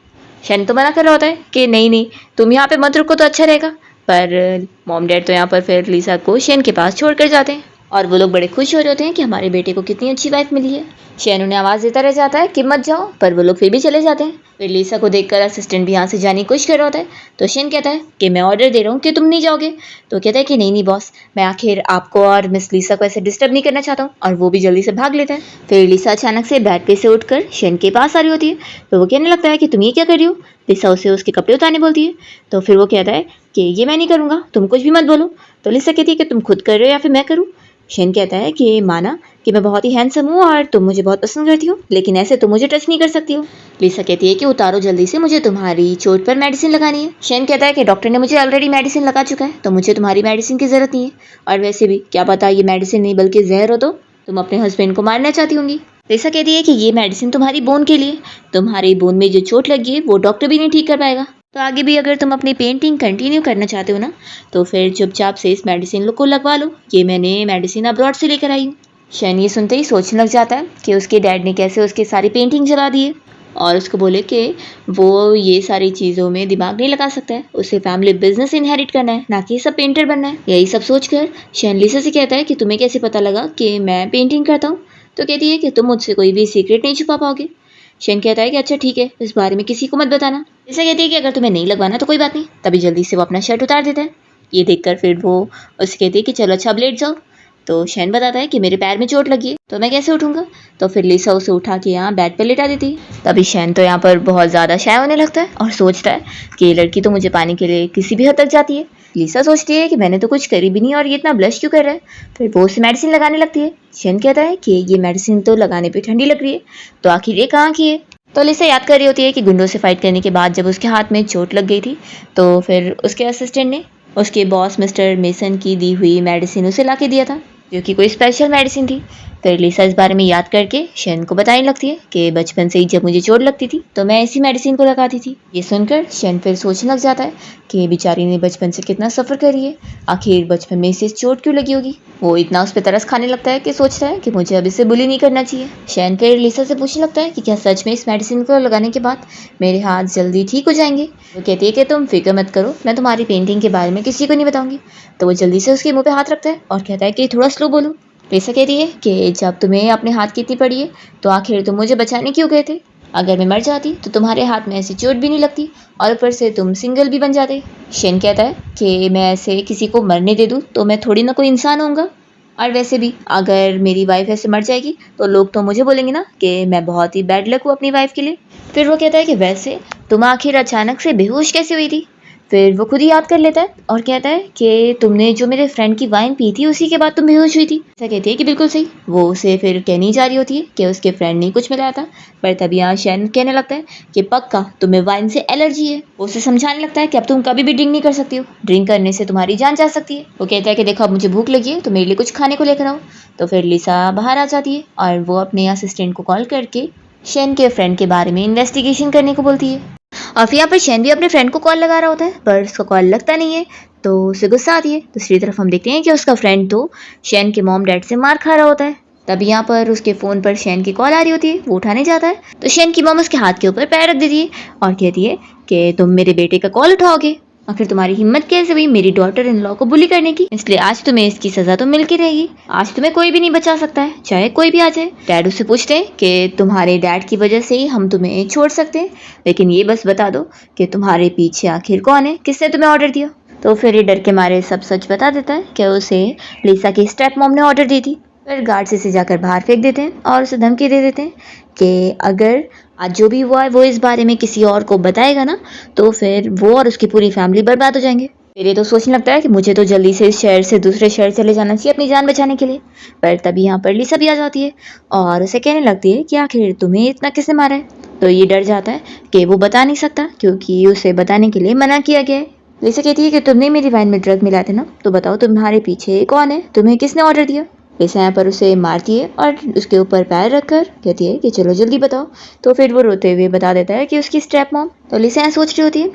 शैन तो मना कर रहा होता है कि नहीं तुम यहाँ पे मत रुको तो अच्छा रहेगा, पर मॉम डैड तो यहाँ पर फिर लिसा को शैन के पास छोड़ कर जाते हैं और वो लोग बड़े खुश हो रहे होते हैं कि हमारे बेटे को कितनी अच्छी वाइफ मिली है। शैन उन्हें आवाज़ देता रह जाता है कि मत जाओ, पर वो लोग फिर भी चले जाते हैं। फिर लिसा को देखकर असिस्टेंट भी यहाँ से जाने की कोशिश कर रहा होता है। तो शैन कहता है कि मैं ऑर्डर दे रहा हूँ कि तुम नहीं जाओगे। तो कहता है कि नहीं बॉस, मैं आखिर आपको और मिस लिसा को ऐसे डिस्टर्ब नहीं करना चाहता हूँ, और वो भी जल्दी से भाग लेता है। फिर लिसा अचानक से बेड पे से उठकर शैन के पास आ रही होती है। तो वो कहने लगता है कि तुम ये क्या कर रही हो? लिसा उसे उसके कपड़े उतारने बोलती है। तो फिर वो कहता है कि ये मैं नहीं करूँगा, तुम कुछ भी मत बोलो। तो लिसा कहती है कि तुम खुद कर रहे हो या फिर मैं करूँ? शैन कहता है कि माना कि मैं बहुत ही हैंडसम हूँ और तुम मुझे बहुत पसंद करती हो, लेकिन ऐसे तुम मुझे टच नहीं कर सकती हो। लिसा कहती है कि उतारो जल्दी से, मुझे तुम्हारी चोट पर मेडिसिन लगानी है। शैन कहता है कि डॉक्टर ने मुझे ऑलरेडी मेडिसिन लगा चुका है तो मुझे तुम्हारी मेडिसिन की ज़रूरत नहीं है, और वैसे भी क्या पता ये मेडिसिन नहीं बल्कि जहर हो तो तुम अपने हस्बैंड को मारना चाहती होंगी। लिसा कहती है कि ये मेडिसिन तुम्हारी बोन के लिए, तुम्हारी बोन में जो चोट लगी है वो डॉक्टर भी नहीं ठीक कर पाएगा। तो आगे भी अगर तुम अपनी पेंटिंग कंटिन्यू करना चाहते हो ना तो फिर चुपचाप से इस मेडिसिन को लगवा लो, ये मैंने मेडिसिन अब्रॉड से लेकर आई हूँ। शैन ये सुनते ही सोचने लग जाता है कि उसके डैड ने कैसे उसकी सारी पेंटिंग जला दी है और उसको बोले कि वो ये सारी चीज़ों में दिमाग नहीं लगा सकता है, उसे फैमिली बिजनेस इनहेरिट करना है, ना कि सब पेंटर बनना है। यही सब सोचकर शैन लिसा से कहता है कि तुम्हें कैसे पता लगा कि मैं पेंटिंग करता हूँ? तो कहती है कि तुम मुझसे कोई भी सीक्रेट नहीं छुपा पाओगे। शैन कहता है कि अच्छा ठीक है, इस बारे में किसी को मत बताना। लिसा कहती है कि अगर तुम्हें नहीं लगवाना तो कोई बात नहीं। तभी जल्दी से वो अपना शर्ट उतार देता है। ये देखकर फिर वो उससे कहती है कि चलो अच्छा अब लेट जाओ। तो शैन बताता है कि मेरे पैर में चोट लगी है तो मैं कैसे उठूंगा। तो फिर लिसा उसे उठा के यहाँ बेड पर लेटा देती है। तभी शैन तो यहाँ पर बहुत ज़्यादा शाय होने लगता है और सोचता है कि ये लड़की तो मुझे पाने के लिए किसी भी हद तक जाती है। लिसा सोचती है कि मैंने तो कुछ करी भी नहीं और ये इतना ब्लश क्यों कर रहा है। फिर वो उसे मेडिसिन लगाने लगती है। शैन कहता है कि ये मेडिसिन तो लगाने पे ठंडी लग रही है, तो आखिर ये कहाँ की है। तो लिसा याद कर रही होती है कि गुंडों से फाइट करने के बाद जब उसके हाथ में चोट लग गई थी तो फिर उसके असिस्टेंट ने उसके बॉस मिस्टर मेसन की दी हुई मेडिसिन उसे ला के दिया था, जो कि कोई स्पेशल मेडिसिन थी। फिर लिसा इस बारे में याद करके शैन को बताने लगती है कि बचपन से ही जब मुझे चोट लगती थी तो मैं इसी मेडिसिन को लगाती थी। ये सुनकर शैन फिर सोचने लग जाता है कि बेचारी ने बचपन से कितना सफ़र करी है, आखिर बचपन में इसे चोट क्यों लगी होगी। वो इतना उस पर तरस खाने लगता है कि सोचता है कि मुझे अब इसे बुली नहीं करना चाहिए। शैन फिर लिसा से पूछने लगता है कि क्या सच में इस मेडिसिन को लगाने के बाद मेरे हाथ जल्दी ठीक हो जाएंगे। वो कहती है कि तुम फिक्र मत करो, मैं तुम्हारी पेंटिंग के बारे में किसी को नहीं बताऊंगी। तो वो जल्दी से उसके मुँह पे हाथ रखता है और कहता है कि थोड़ा स्लो बोलो। लिसा कहती है कि जब तुम्हें अपने हाथ की इतनी पड़ी है तो आखिर तुम मुझे बचाने क्यों गए थे? अगर मैं मर जाती तो तुम्हारे हाथ में ऐसी चोट भी नहीं लगती और ऊपर से तुम सिंगल भी बन जाते। शैन कहता है कि मैं ऐसे किसी को मरने दे दूँ तो मैं थोड़ी ना कोई इंसान होऊंगा, और वैसे भी अगर मेरी वाइफ ऐसे मर जाएगी तो लोग तो मुझे बोलेंगे ना कि मैं बहुत ही बैड लक हूँ अपनी वाइफ के लिए। फिर वो कहता है कि वैसे तुम आखिर अचानक से बेहोश कैसे हुई थी। फिर वो खुद ही याद कर लेता है और कहता है कि तुमने जो मेरे फ्रेंड की वाइन पी थी उसी के बाद तुम बेहोश हुई थी। ऐसा कहती है कि बिल्कुल सही। वो उसे फिर कहनी जा रही होती है कि उसके फ्रेंड ने कुछ मिलाया था, पर तभी यहाँ शैन कहने लगता है कि पक्का तुम्हें वाइन से एलर्जी है। वो उसे समझाने लगता है कि अब तुम कभी भी ड्रिंक नहीं कर सकती हो, ड्रिंक करने से तुम्हारी जान जा सकती है। वो कहता है कि देखो अब मुझे भूख लगी है तो मेरे लिए कुछ खाने को लेकर आओ। तो फिर लिसा बाहर आ जाती है और वो अपने असिस्टेंट को कॉल करके शैन के फ्रेंड के बारे में इन्वेस्टिगेशन करने को बोलती है। और फिर यहाँ पर शैन भी अपने फ्रेंड को कॉल लगा रहा होता है, पर उसका कॉल लगता नहीं है, तो उसे गुस्सा आती है। दूसरी तरफ हम देखते हैं कि उसका फ्रेंड तो शैन के मॉम डैड से मार खा रहा होता है। तब यहाँ पर उसके फ़ोन पर शैन की कॉल आ रही होती है, वो उठाने जाता है तो शैन की मॉम उसके हाथ के ऊपर पैर रख देती है और कहती है कि तुम मेरे बेटे का कॉल उठाओगे, आखिर तुम्हारी हिम्मत कैसे हुई मेरी डॉटर इन लॉ को बुली करने की, इसलिए आज तुम्हें इसकी सजा तो मिल के रहेगी, आज तुम्हें कोई भी नहीं बचा सकता है, चाहे कोई भी आ जाए। डैड उससे पूछते हैं कि तुम्हारे डैड की वजह से ही हम तुम्हें छोड़ सकते हैं, लेकिन ये बस बता दो कि तुम्हारे पीछे आखिर कौन है, किसने तुम्हें ऑर्डर दिया। तो फिर ये डर के मारे सब सच बता देता है कि उसे लिसा की स्टेप मॉम ने ऑर्डर दी थी। फिर गार्ड से जाकर बाहर फेंक देते हैं और उसे धमकी दे देते हैं कि अगर आज जो भी हुआ है वो इस बारे में किसी और को बताएगा ना, तो फिर वो और उसकी पूरी फैमिली बर्बाद हो जाएंगे। फिर ये तो सोचने लगता है कि मुझे तो जल्दी से इस शहर से दूसरे शहर चले जाना चाहिए अपनी जान बचाने के लिए। पर तभी यहाँ पर लिसा भी आ जाती है और उसे कहने लगती है कि आखिर तुम्हें इतना किसने मारा है। तो ये डर जाता है कि वो बता नहीं सकता क्योंकि उसे बताने के लिए मना किया गया है। लिसा कहती है कि तुमने मेरी वाइन में ड्रग मिलाए थे ना, तो बताओ तुम्हारे पीछे कौन है, तुम्हें किसने ऑर्डर दिया। लिसा यहाँ पर उसे मारती है और उसके ऊपर पैर रखकर कहती है कि चलो जल्दी बताओ। तो फिर वो रोते हुए बता देता है कि उसकी स्टेप मॉम। तो लिसा यहाँ सोच रही होती है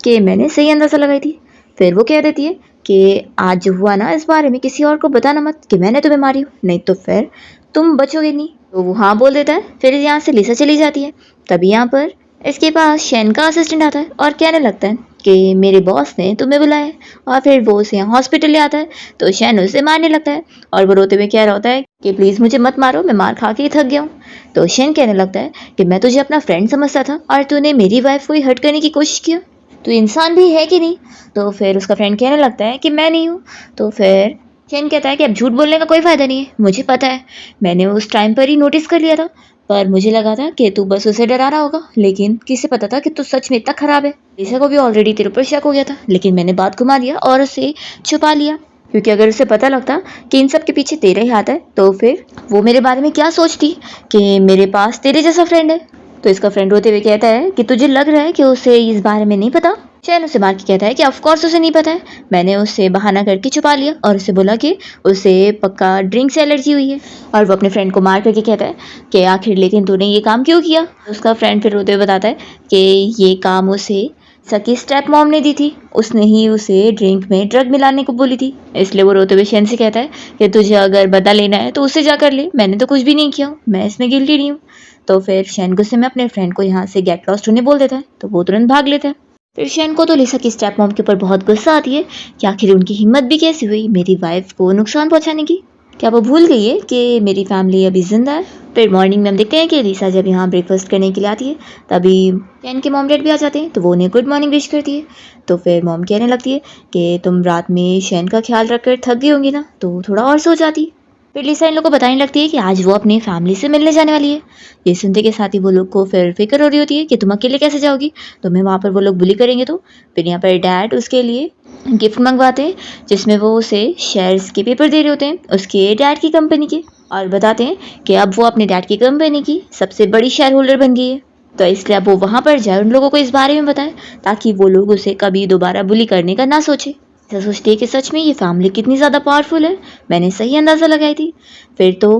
कि मैंने सही अंदाज़ा लगाई थी। फिर वो कह देती है कि आज जो हुआ ना इस बारे में किसी और को बताना मत कि मैंने तुम्हें मारी हूँ, नहीं तो फिर तुम बचोगे नहीं। तो वो हाँ बोल देता है। फिर यहाँ से लिसा चली जाती है। तभी यहाँ पर इसके पास शैन का असिस्टेंट आता है और कहने लगता है कि मेरे बॉस ने तुम्हें बुलाया है, और फिर वो उसे यहाँ हॉस्पिटल ले आता है। तो शैन उसे मारने लगता है और वो रोते हुए कह रहा होता है कि प्लीज़ मुझे मत मारो, मैं मार खा के ही थक गया हूँ। तो शैन कहने लगता है कि मैं तुझे अपना फ्रेंड समझता था और तूने मेरी वाइफ को ही हर्ट करने की कोशिश किया, तू इंसान भी है कि नहीं। तो फिर उसका फ्रेंड कहने लगता है कि मैं नहीं हूँ। तो फिर शैन कहता है कि अब झूठ बोलने का कोई फ़ायदा नहीं है, मुझे पता है, मैंने उस टाइम पर ही नोटिस कर लिया था, पर मुझे लगा था कि तू बस उसे डरा रहा होगा, लेकिन किसे पता था कि तू सच में इतना खराब है। लिसा को भी ऑलरेडी तेरे ऊपर शक हो गया था, लेकिन मैंने बात घुमा दिया और उसे छुपा लिया, क्योंकि अगर उसे पता लगता कि इन सब के पीछे तेरा ही हाथ है, तो फिर वो मेरे बारे में क्या सोचती कि मेरे पास तेरे जैसा फ्रेंड है। तो इसका फ्रेंड रोते हुए कहता है कि तुझे लग रहा है कि उसे इस बारे में नहीं पता। शैन उसे मार के कहता है कि ऑफ कोर्स उसे नहीं पता है, मैंने उससे बहाना करके छुपा लिया और उसे बोला कि उसे पक्का ड्रिंक से एलर्जी हुई है। और वो अपने फ्रेंड को मार करके कहता है कि आखिर लेकिन तूने ये काम क्यों किया। उसका फ्रेंड फिर रोते हुए बताता है कि ये काम उसे सकी स्टेप मॉम ने दी थी, उसने ही उसे ड्रिंक में ड्रग मिलाने को बोली थी। इसलिए वो रोते हुए शैन से कहता है कि तुझे अगर बदला लेना है तो उससे जाकर ले, मैंने तो कुछ भी नहीं किया हूँ, मैं इसमें गिल्टी नहीं हूँ। तो फिर शैन गुस्से में अपने फ्रेंड को यहाँ से गेट लॉस्ट होने बोल देता है, तो वो तुरंत भाग लेता है। फिर शैन को तो लिसा की स्टेप मॉम के ऊपर बहुत गुस्सा आती है कि आखिर उनकी हिम्मत भी कैसी हुई मेरी वाइफ को नुकसान पहुंचाने की, क्या वो भूल गई है कि मेरी फैमिली अभी जिंदा है। फिर मॉर्निंग में हम देखते हैं कि लिसा जब यहाँ ब्रेकफास्ट करने के लिए आती है, तभी शैन के मॉम डैड भी आ जाते हैं, तो वो उन्हें गुड मॉर्निंग विश करती है। तो फिर मॉम कहने लगती है कि तुम रात में शैन का ख्याल रखकर थक गई होंगी ना, तो थोड़ा और सो जाती। फिर लिसा इन लोग को बताने लगती है कि आज वो अपनी फैमिली से मिलने जाने वाली है। ये सुनते के साथ ही वो लोग को फिर फिक्र हो रही होती है कि तुम अकेले कैसे जाओगी, तुम्हें वहाँ पर वो लोग बुली करेंगे। तो फिर यहाँ पर डैड उसके लिए गिफ्ट मंगवाते हैं, जिसमें वो उसे शेयर्स के पेपर दे रहे होते हैं उसके डैड की कंपनी के, और बताते हैं कि अब वो अपने डैड की कंपनी की सबसे बड़ी शेयर होल्डर बन गई है। तो इसलिए अब वो वहाँ पर जाए, उन लोगों को इस बारे में बताए, ताकि वो लोग उसे कभी दोबारा बुली करने का ना सोचे। ऐसा सोचती है कि सच में ये फैमिली कितनी ज़्यादा पावरफुल है, मैंने सही अंदाज़ा लगाई थी। फिर तो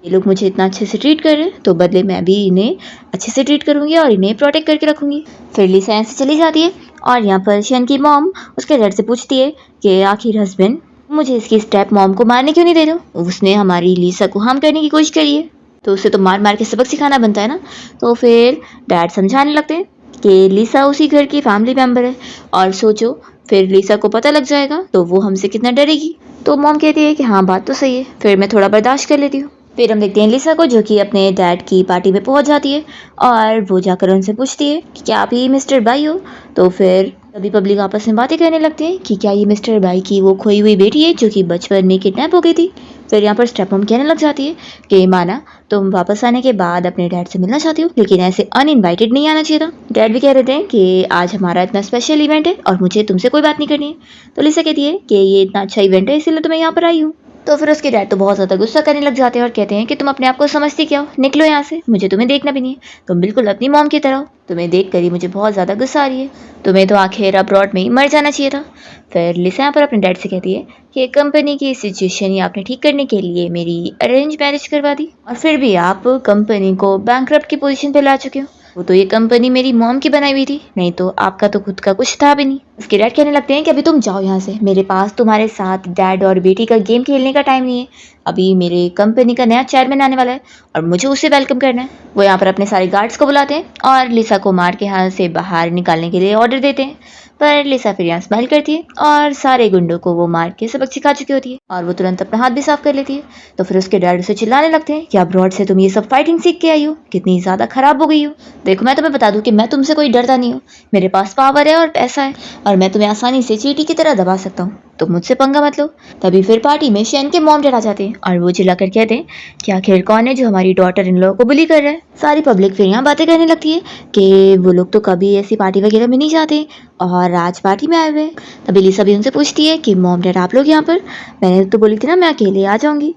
ये लोग मुझे इतना अच्छे से ट्रीट कर रहे हैं, तो बदले मैं भी इन्हें अच्छे से ट्रीट करूँगी और इन्हें प्रोटेक्ट करके रखूँगी। फिर लिसा यहाँ से चली जाती है और यहाँ पर शैन की मॉम उसके डैड से पूछती है कि आखिर हस्बैंड मुझे इसकी स्टेप मॉम को मारने क्यों नहीं दे रहे हो, उसने हमारी लिसा को हार्म करने की कोशिश करी है, तो उसे तो मार मार के सबक सिखाना बनता है ना। तो फिर डैड समझाने लगते हैं कि लिसा उसी घर की फैमिली मेम्बर है, और सोचो फिर लिसा को पता लग जाएगा तो वो हमसे कितना डरेगी। तो मॉम कहती है कि हाँ बात तो सही है, फिर मैं थोड़ा बर्दाश्त कर लेती हूँ। फिर हम देखते हैं लिसा को, जो कि अपने डैड की पार्टी में पहुंच जाती है और वो जाकर उनसे पूछती है कि क्या आप ही मिस्टर बाई हो। तो फिर सभी पब्लिक आपस में बातें करने लगते हैं कि क्या ये मिस्टर बाई की वो खोई हुई बेटी है जो कि बचपन में किडनैप हो गई थी। फिर यहाँ पर स्टेप मॉम कहने लग जाती है कि माना तुम वापस आने के बाद अपने डैड से मिलना चाहती हो, लेकिन ऐसे अनइनवाइटेड नहीं आना चाहिए था। डैड भी कह रहे थे कि आज हमारा इतना स्पेशल इवेंट है और मुझे तुमसे कोई बात नहीं करनी है। तो लिसा कहती है कि ये इतना अच्छा इवेंट है इसीलिए तो मैं यहाँ पर आई हूँ। तो फिर उसके डैड तो बहुत ज़्यादा गुस्सा करने लग जाते हैं और कहते हैं कि तुम अपने आप को समझती क्या हो, निकलो यहाँ से, मुझे तुम्हें देखना भी नहीं है, तुम बिल्कुल अपनी मॉम की तरह हो, तुम्हें देख कर ही मुझे बहुत ज़्यादा गुस्सा आ रही है, तुम्हें तो आखिर अब्रॉड में ही मर जाना चाहिए था। फिर लिसा यहाँ पर अपने डैड से कहती है कि कंपनी की सिचुएशन ही आपने ठीक करने के लिए मेरी अरेंज मैरिज करवा दी, और फिर भी आप कंपनी को बैंकरप्ट की पोजीशन पे ला चुके हो, वो तो ये कंपनी मेरी मॉम की बनाई हुई थी, नहीं तो आपका तो खुद का कुछ था भी नहीं। उसके डैड कहने लगते हैं कि अभी तुम जाओ यहाँ से, मेरे पास तुम्हारे साथ डैड और बेटी का गेम खेलने का टाइम नहीं है। अभी मेरे कंपनी का नया चेयरमैन आने वाला है और मुझे उसे वेलकम करना है। वो यहाँ पर अपने सारे गार्ड्स को बुलाते हैं और लिसा को मार के यहाँ से बाहर निकालने के लिए ऑर्डर देते हैं। पर लिसा फिर यहाँ स्माइल करती है और सारे गुंडों को वो मार के सबक सिखा चुकी होती है और वो तुरंत अपना हाथ भी साफ कर लेती है। तो फिर उसके डैड उसे चिल्लाने लगते हैं कि अब्रॉड से तुम ये सब फाइटिंग सीख के आई हो, कितनी ज़्यादा खराब हो गई हो। देखो मैं तुम्हें बता दूं कि मैं तुमसे कोई डरता नहीं हूँ, मेरे पास पावर है और पैसा है और मैं तुम्हें आसानी से चींटी की तरह दबा सकता हूँ, तो मुझसे पंगा मत लो। तभी फिर पार्टी में शेन के मॉम डर आ जाते हैं और वो चिल्लाकर कहते हैं कि आखिर कौन है जो हमारी डॉटर इन लॉ को बुली कर रहा है। सारी पब्लिक फिर यहाँ बातें करने लगती है कि वो लोग तो कभी ऐसी पार्टी वगैरह में नहीं जाते और आज पार्टी में आए हुए हैं। तभी लिसा भी उनसे पूछती है कि मॉम डैड आप लोग यहाँ पर, मैंने तो बोली थी ना मैं अकेले आ जाऊंगी।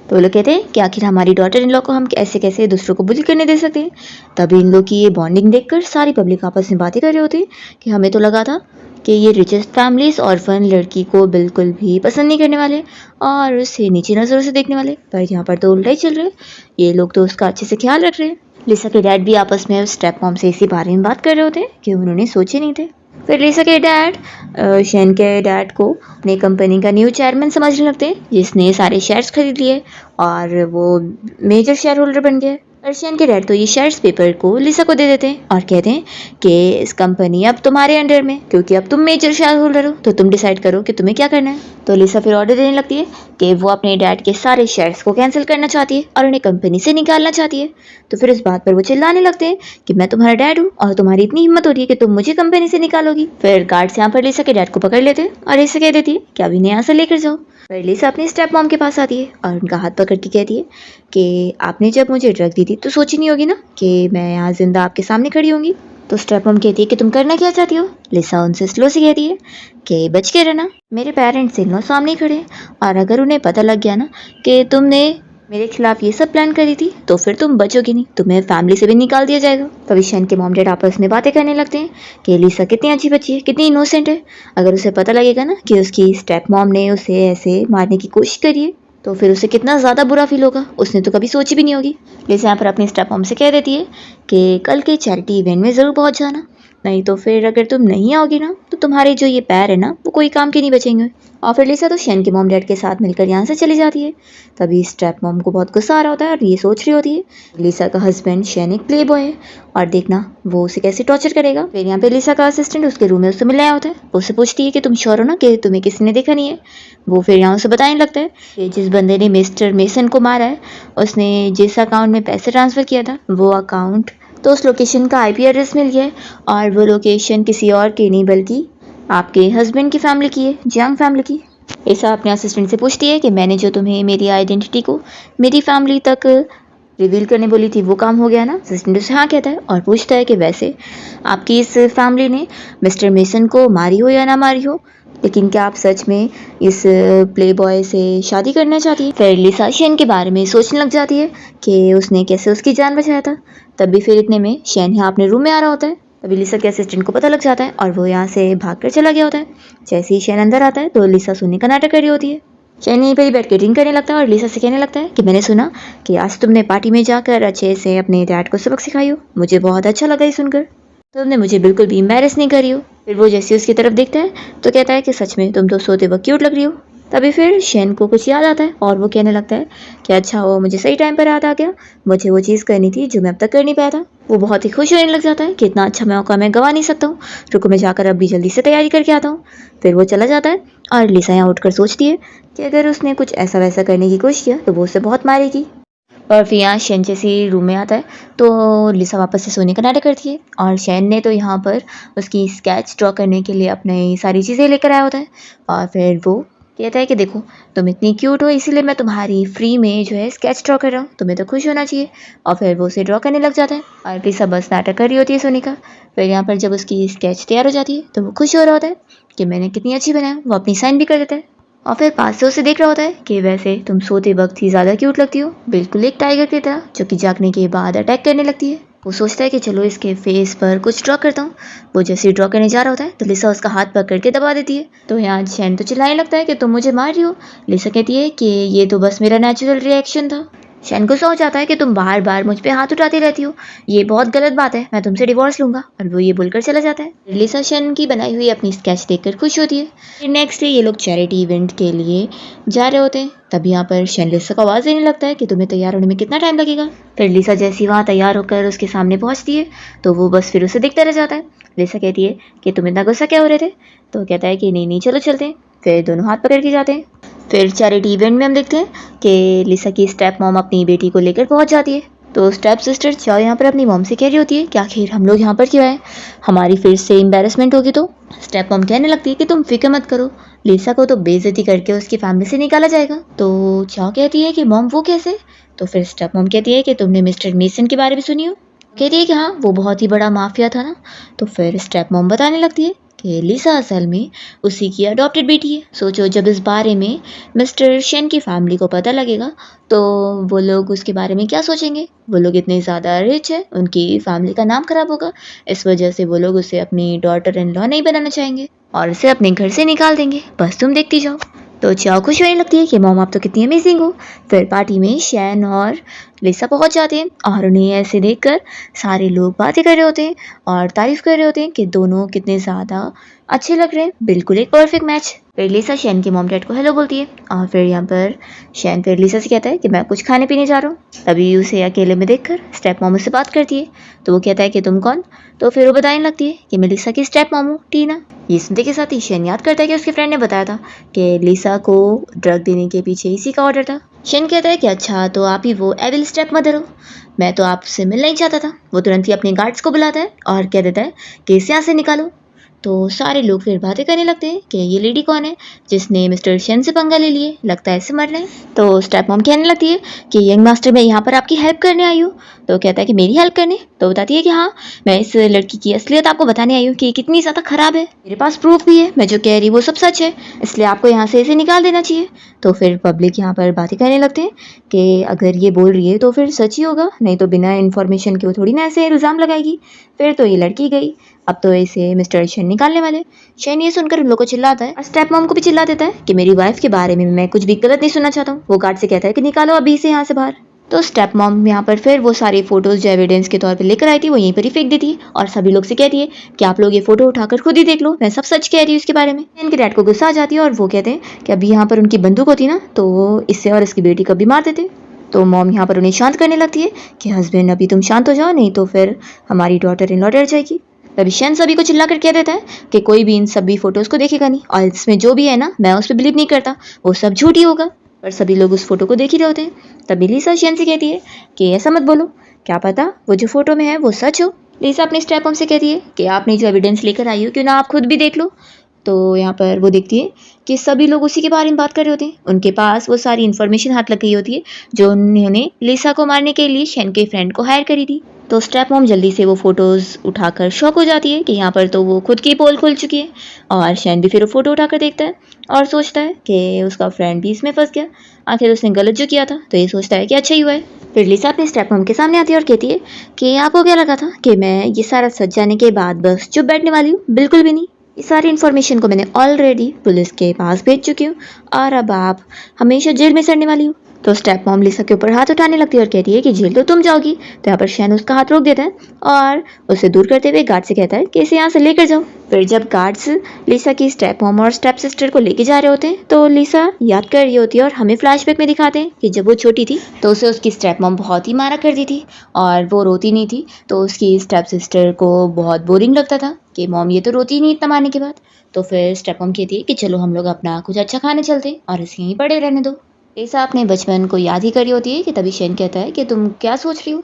तो वो लोग कहते हैं कि आखिर हमारी डॉटर इन लॉ को हम ऐसे कैसे दूसरों को बुली करने दे सकते हैं। तभी इन लोग की ये बॉन्डिंग देखकर सारी पब्लिक आपस में बातें कर रही होती है कि हमें तो लगा था कि ये रिचेस्ट फैमिलीज ऑर्फन लड़की को बिल्कुल भी पसंद नहीं करने वाले और उसे नीची नज़रों से देखने वाले, पर यहाँ पर तो उल्टा ही चल रहा है, ये लोग तो उसका अच्छे से ख्याल रख रहे हैं। लिसा के डैड भी आपस में स्टेप मॉम से इसी बारे में बात कर रहे होते हैं कि उन्होंने सोचे नहीं थे। फिर लिसा के डैड शेन के डैड को अपनी कंपनी का न्यू चेयरमैन समझने लगते हैं जिसने सारे शेयर्स खरीद लिए और वो मेजर शेयर होल्डर बन गया। और शेन के डैड तो ये शेयर्स पेपर को लिसा को दे देते हैं और कहते हैं कि इस कंपनी अब तुम्हारे अंडर में, क्योंकि अब तुम मेजर शेयर होल्डर हो तो तुम डिसाइड करो कि तुम्हें क्या करना है। तो लिसा फिर ऑर्डर देने लगती है कि वो अपने डैड के सारे शेयर्स को कैंसिल करना चाहती है और उन्हें कंपनी से निकालना चाहती है। तो फिर इस बात पर वो चिल्लाने लगते हैं कि मैं तुम्हारा डैड हूँ और तुम्हारी इतनी हिम्मत हो रही है कि तुम मुझे कंपनी से निकालोगी। फिर गार्ड्स यहाँ पर लिसा के डैड को पकड़ लेते हैं और लिसा कह देती है कि अभी यहाँ से लेकर जाओ। फिर लिसा अपनी स्टेप मॉम के पास आती है और उनका हाथ पकड़ के कहती है कि आपने जब मुझे ड्रग दी थी तो सोची नहीं होगी ना कि मैं यहाँ जिंदा आपके सामने खड़ी होंगी। तो स्टेप मॉम कहती है कि तुम करना क्या चाहती हो। लिसा उनसे स्लो से कहती है कि बच के रहना, मेरे पेरेंट्स इन लोग सामने खड़े हैं और अगर उन्हें पता लग गया ना कि तुमने मेरे खिलाफ ये सब प्लान करी थी तो फिर तुम बचोगी नहीं, तुम्हें फैमिली से भी निकाल दिया जाएगा। तभी शेन के मॉम डैड आपस में बातें करने लगते हैं कि लिसा कितनी अच्छी बच्ची है, कितनी इनोसेंट है। अगर उसे पता लगेगा ना कि उसकी स्टेप मॉम ने उसे ऐसे मारने की कोशिश करी है तो फिर उसे कितना ज़्यादा बुरा फील होगा, उसने तो कभी सोची भी नहीं होगी। लिसा यहाँ पर अपनी स्टेप मॉम से कह देती है कि कल के चैरिटी इवेंट में ज़रूर पहुँच जाना, नहीं तो फिर अगर तुम नहीं आओगी ना तो तुम्हारे जो ये पैर है ना वो कोई काम के नहीं बचेंगे। और फिर लिसा तो शेन के मॉम डैड के साथ मिलकर यहाँ से चली जाती है। तभी स्टेप मॉम को बहुत गुस्सा आ रहा होता है और ये सोच रही होती है लिसा का हस्बैंड शेन एक प्ले बॉय है और देखना वो उसे कैसे टॉर्चर करेगा। फिर यहाँ पे लिसा का असिस्टेंट उसके रूम में उससे मिलने आया होता है, वो उससे पूछती है कि तुम श्योर हो ना कि तुम्हें किसी ने देखा नहीं है। वो फिर यहाँ उसे बताने लगता है कि जिस बंदे ने मिस्टर मेसन को मारा है उसने जिस अकाउंट में पैसे ट्रांसफ़र किया था वो अकाउंट तो उस लोकेशन का IP एड्रेस मिल गया है और वो लोकेशन किसी और की नहीं बल्कि आपके हस्बैंड की फैमिली की है, जियांग फैमिली की। लिसा अपने असिस्टेंट से पूछती है कि मैंने जो तुम्हें मेरी आइडेंटिटी को मेरी फैमिली तक रिवील करने बोली थी वो काम हो गया ना। असिस्टेंट उसे हाँ कहता है और पूछता है कि वैसे आपकी इस फैमिली ने मिस्टर मेसन को मारी हो या ना मारी हो, लेकिन क्या आप सच में इस प्ले बॉय से शादी करना चाहती है। फिर लिसा शेन के बारे में सोचने लग जाती है कि उसने कैसे उसकी जान बचाया था। तभी फिर इतने में शेन यहाँ अपने रूम में आ रहा होता है। तभी लिसा के असिस्टेंट को पता लग जाता है और वो यहाँ से भागकर चला गया होता है। जैसे ही शेन अंदर आता है तो लिसा सोने का नाटक कर रही होती है। शेन यहीं पर ही बैठ के ड्रिंक करने लगता है और लिसा से कहने लगता है कि मैंने सुना कि आज तुमने पार्टी में जाकर अच्छे से अपने डैड को सबक सिखाई हो, मुझे बहुत अच्छा लगा ये सुनकर, तुमने मुझे बिल्कुल भी एम्बैरेस नहीं करी हो। फिर वो जैसे उसकी तरफ देखता है तो कहता है कि सच में तुम तो सोते वक्त क्यूट लग रही हो। तभी फिर शेन को कुछ याद आता है और वो कहने लगता है कि अच्छा वो मुझे सही टाइम पर याद आ गया, मुझे वो चीज़ करनी थी जो मैं अब तक कर नहीं पाया था। वो बहुत ही खुश होने लग जाता है कि इतना अच्छा मौका मैं गवा नहीं सकता हूँ, रुको मैं जाकर अब भी जल्दी से तैयारी करके आता हूँ। फिर वो चला जाता है और लिसा यहाँ उठकर सोचती है कि अगर उसने कुछ ऐसा वैसा करने की कोशिश किया तो वो उसे बहुत मारेगी। और फिर यहाँ शेन जैसे रूम में आता है तो लिसा वापस से सोने का नाटक करती है और शेन ने तो यहाँ पर उसकी स्केच ड्रॉ करने के लिए अपनी सारी चीज़ें लेकर आया होता है और फिर वो कहता है कि देखो तुम इतनी क्यूट हो इसीलिए मैं तुम्हारी फ्री में जो है स्केच ड्रॉ कर रहा हूँ, तुम्हें तो खुश होना चाहिए। और फिर वो उसे ड्रॉ करने लग जाता है और लिसा बस नाटक कर रही होती है सोने का। फिर यहाँ पर जब उसकी स्केच तैयार हो जाती है तो वो खुश हो रहा होता है कि मैंने कितनी अच्छी बनाया, वो अपनी साइन भी कर देता है और फिर पास से उसे देख रहा होता है कि वैसे तुम सोते वक्त ही ज़्यादा क्यूट लगती हो, बिल्कुल एक टाइगर की तरह जो कि जागने के बाद अटैक करने लगती है। वो सोचता है कि चलो इसके फेस पर कुछ ड्रॉ करता हूँ। वो जैसे ही ड्रॉ करने जा रहा होता है तो लिसा उसका हाथ पकड़ के दबा देती है। तो यहाँ शेन तो चिल्लाने लगता है कि तुम मुझे मार रही हो। लिसा कहती है कि ये तो बस मेरा नेचुरल रिएक्शन था। शन गुस्सा हो जाता है कि तुम बार बार मुझ पे हाथ उठाती रहती हो, ये बहुत गलत बात है, मैं तुमसे डिवोर्स लूंगा। और वो ये बोलकर चला जाता है। लिसा शन की बनाई हुई अपनी स्केच देखकर खुश होती है। फिर नेक्स्ट डे ये लोग चैरिटी इवेंट के लिए जा रहे होते हैं। तब यहाँ पर शन लिसा को आवाज़ देने लगता है कि तुम्हें तैयार होने में कितना टाइम लगेगा। फिर लिसा जैसी वहाँ तैयार होकर उसके सामने पहुँचती है तो वो बस फिर उसे देखता रह जाता है। लिसा कहती है कि तुम इतना गुस्सा क्या हो रहे थे, तो कहता है कि नहीं नहीं चलो चलते हैं। फिर दोनों हाथ पकड़ के जाते हैं। फिर चैरिटी इवेंट में हम देखते हैं कि लिसा की स्टेप मॉम अपनी बेटी को लेकर पहुंच जाती है। तो स्टेप सिस्टर चाओ यहाँ पर अपनी मॉम से कह रही होती है कि आखिर हम लोग यहाँ पर क्यों आए, हमारी फिर से एम्बेरसमेंट होगी। तो स्टेप मॉम कहने लगती है कि तुम फिक्र मत करो, लिसा को तो बेइज्जती करके उसकी फैमिली से निकाला जाएगा। तो चाओ कहती है कि मॉम वो कैसे। तो फिर स्टेप मॉम कहती है कि तुमने मिस्टर मेसन के बारे में सुनी हो। कहती है कि हाँ वो बहुत ही बड़ा माफिया था ना। तो फिर स्टेप मॉम बताने लगती है कि लिसा असल में उसी की अडॉप्टेड बेटी है। सोचो जब इस बारे में मिस्टर शेन की फैमिली को पता लगेगा तो वो लोग उसके बारे में क्या सोचेंगे। वो लोग इतने ज़्यादा रिच है, उनकी फैमिली का नाम खराब होगा। इस वजह से वो लोग उसे अपनी डॉटर इन लॉ नहीं बनाना चाहेंगे और उसे अपने घर से निकाल देंगे। बस तुम देखती जाओ। तो चाओ खुश होने लगती है कि मॉम आप तो कितनी अमेजिंग हो। फिर पार्टी में शैन और लिसा पहुंच जाते हैं और उन्हें ऐसे देखकर सारे लोग बातें कर रहे होते हैं और तारीफ कर रहे होते हैं कि दोनों कितने ज़्यादा अच्छे लग रहे हैं, बिल्कुल एक परफेक्ट मैच। फिर लिसा शैन के मॉम डैड को हेलो बोलती है और फिर यहाँ पर शैन फिर लिसा से कहता है कि मैं कुछ खाने पीने जा रहा हूँ। तभी उसे अकेले में देखकर स्टेप मॉम उससे बात करती है। तो वो कहता है कि तुम कौन। तो फिर वो बताने लगती है कि मैं लिसा की स्टेप मॉम हूँ टीना। ये सुनते के साथ ही शैन याद करता है कि उसके फ्रेंड ने बताया था कि लिसा को ड्रग देने के पीछे इसी का ऑर्डर था। शैन कहता है कि अच्छा तो आप ही वो एविल स्टेप मदर हो, मैं तो आपसे मिलना ही चाहता था। वो तुरंत ही अपने गार्ड्स को बुलाता है और कह देता है कि इसे यहाँ से निकालो। तो सारे लोग फिर बातें करने लगते हैं कि ये लेडी कौन है जिसने मिस्टर शेन से पंगा ले लिए, लगता है ऐसे मर रहे हैं। तो स्टेप मॉम कहने लगती है कि यंग मास्टर मैं यहाँ पर आपकी हेल्प करने आई हूँ। तो कहता है कि मेरी हेल्प करने। तो बताती है कि हाँ मैं इस लड़की की असलियत आपको बताने आई हूँ कि कितनी ज़्यादा खराब है, मेरे पास प्रूफ भी है, मैं जो कह रही वो सब सच है, इसलिए आपको यहाँ से इसे निकाल देना चाहिए। तो फिर पब्लिक यहाँ पर बातें करने लगते हैं कि अगर ये बोल रही है तो फिर सच ही होगा, नहीं तो बिना इन्फॉर्मेशन के वो थोड़ी ना ऐसे इल्ज़ाम लगाएगी। फिर तो ये लड़की गई, अब तो इसे मिस्टर शेन निकालने वाले। शेन ये सुनकर उन लोगों को चिल्लाता है और स्टेप मॉम को भी चिल्ला देता है कि मेरी वाइफ के बारे में मैं कुछ भी गलत नहीं सुनना चाहता हूँ। वो गार्ड से कहता है कि निकालो अभी से यहाँ से बाहर। तो स्टेप मॉम यहाँ पर फिर वो सारे फोटोज जो एविडेंस के तौर पे लेकर आई थी वो यहीं पर ही फेंक देती है और सभी लोग से कहती है कि आप लोग ये फोटो उठाकर खुद ही देख लो, मैं सब सच कह रही हूँ इसके बारे में। इनके डैड को गुस्सा आ जाती है और वो कहते हैं कि अभी यहाँ पर उनकी बंदूक होती ना तो वो इससे और इसकी बेटी को भी मार देते। तो मॉम यहाँ पर उन्हें शांत करने लगती है कि हस्बैंड अभी तुम शांत हो जाओ, नहीं तो फिर हमारी डॉटर इन लॉ डर जाएगी। तभी शेन सभी को चिल्ला कर कह देता है कि कोई भी इन सभी फोटोज को देखेगा नहीं और इसमें जो भी है ना मैं उस पर बिलीव नहीं करता, वो सब झूठ ही होगा। पर सभी लोग उस फोटो को देख ही रहे होते हैं। तभी लिसा शेन से कहती है कि ऐसा मत बोलो, क्या पता वो जो फोटो में है वो सच हो। लिसा अपने स्टेप मॉम से कहती है कि आपने जो एविडेंस लेकर आई हो क्यों ना आप खुद भी देख लो। तो यहाँ पर वो देखती है कि सभी लोग उसी के बारे में बात कर रहे होते हैं, उनके पास वो सारी इन्फॉर्मेशन हाथ लग गई होती है जो उन्होंने लिसा को मारने के लिए शेन के फ्रेंड को हायर करी थी। तो स्टेप मॉम जल्दी से वो फोटोज़ उठाकर शॉक हो जाती है कि यहाँ पर तो वो खुद की पोल खुल चुकी है और शेन भी फिर वो फोटो उठाकर देखता है और सोचता है कि उसका फ्रेंड भी इसमें फंस गया, आखिर उसने गलत जो किया था तो ये सोचता है कि अच्छा ही हुआ है। फिर लिसा अपने स्टेप मॉम के सामने आती है और कहती है कि आपको क्या लगा था कि मैं ये सारा सच जाने के बाद बस चुप बैठने वाली हूँ, बिल्कुल भी नहीं। ये सारी इन्फॉर्मेशन को मैंने ऑलरेडी पुलिस के पास भेज चुकी हूँ और अब आप हमेशा जेल में सड़ने वाली हो। तो स्टेप मॉम लिसा के ऊपर हाथ उठाने लगती है और कहती है कि जेल तो तुम जाओगी। तो यहाँ पर शैन उसका हाथ रोक देता है और उसे दूर करते हुए गार्ड से कहता है कि इसे यहाँ से लेकर जाओ। फिर जब गार्ड्स लिसा की स्टेप मॉम और स्टेप सिस्टर को लेके जा रहे होते हैं तो लिसा याद कर रही होती है और हमें फ्लैशबैक में दिखाते हैं कि जब वो छोटी थी तो उसे उसकी स्टेप मॉम बहुत ही मारा करती थी और वो रोती नहीं थी, तो उसकी स्टेप सिस्टर को बहुत बोरिंग लगता था कि मॉम ये तो रोती ही नहीं इतना मारने के बाद। तो फिर स्टेप मॉम कहती है कि चलो हम लोग अपना कुछ अच्छा खाने चलते हैं और इसे यहीं पड़े रहने दो। लिसा अपने बचपन को याद ही कर रही होती है कि तभी शेन कहता है कि तुम क्या सोच रही हो,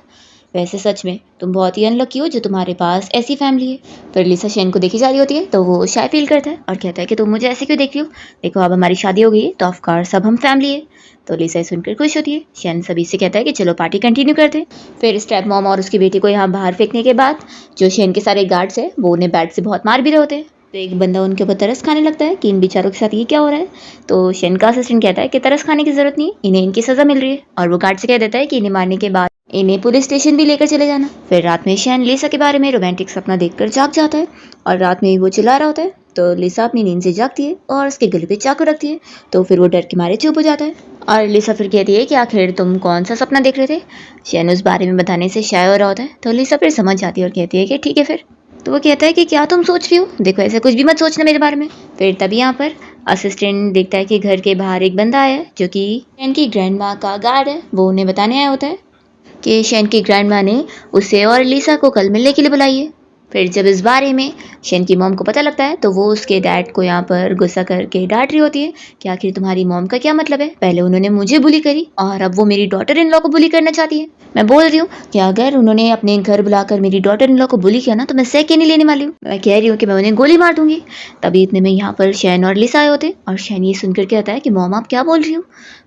वैसे सच में तुम बहुत ही अनलकी हो जो तुम्हारे पास ऐसी फैमिली है। फिर लिसा शेन को देखी जा रही होती है तो वो शाय फील करता है और कहता है कि तुम मुझे ऐसे क्यों देख रही हो, देखो अब हमारी शादी हो गई है तो ऑफकोर्स अब हम फैमिली है। तो लिसा सुनकर खुश होती है। शेन सभी से कहता है कि चलो पार्टी कंटिन्यू करते हैं। फिर स्टेप मॉम और उसकी बेटी को यहाँ बाहर फेंकने के बाद जो शेन के सारे गार्ड्स हैं वो उन्हें बैट से बहुत मार भी रहे होते हैं। तो एक बंदा उनके ऊपर तरस खाने लगता है कि इन बेचारों के साथ ये क्या हो रहा है। तो शेन का असिस्टेंट कहता है कि तरस खाने की जरूरत नहीं, इन्हें इनकी सजा मिल रही है और वो गार्ड से कह देता है कि इन्हें मारने के बाद इन्हें पुलिस स्टेशन भी लेकर चले जाना। फिर रात में शेन लिसा के बारे में रोमांटिक सपना देखकर जाग जाता है और रात में वो चिल्ला रहा होता है। तो लिसा अपनी नींद से जागती है और उसके गले पे चाकू रखती है, तो फिर वो डर के मारे चुप हो जाता है और लिसा फिर कहती है कि आखिर तुम कौन सा सपना देख रहे थे। शैन उस बारे में बताने से शाय हो रहा होता है, तो लिसा फिर समझ जाती है और कहती है कि ठीक है फिर। तो वो कहता है कि क्या तुम सोच रही हो, देखो ऐसे कुछ भी मत सोचना मेरे बारे में। फिर तभी यहाँ पर असिस्टेंट देखता है कि घर के बाहर एक बंदा आया है जो कि शैन की ग्रैंड माँ का गार्ड है। वो उन्हें बताने आया होता है कि शैन की ग्रैंड माँ ने उसे और लिसा को कल मिलने के लिए बुलाई है। फिर जब इस बारे में शैन की मॉम को पता लगता है तो वो उसके डैड को यहाँ पर गुस्सा करके डांट रही होती है कि आखिर तुम्हारी मॉम का क्या मतलब है, पहले उन्होंने मुझे बुली करी और अब वो मेरी डॉटर इन लॉ को बुली करना चाहती है। मैं बोल रही हूँ कि अगर उन्होंने अपने घर बुलाकर मेरी डॉटर इन लॉ को बुली किया ना तो मैं सह के नहीं लेने वाली हूँ। मैं कह रही हूँ कि मैं उन्हें गोली मार दूंगी। तभी इतने में यहाँ पर शैन और लिसा आए होते और शैन ये सुनकर कहता है कि मॉम आप क्या बोल रही हो।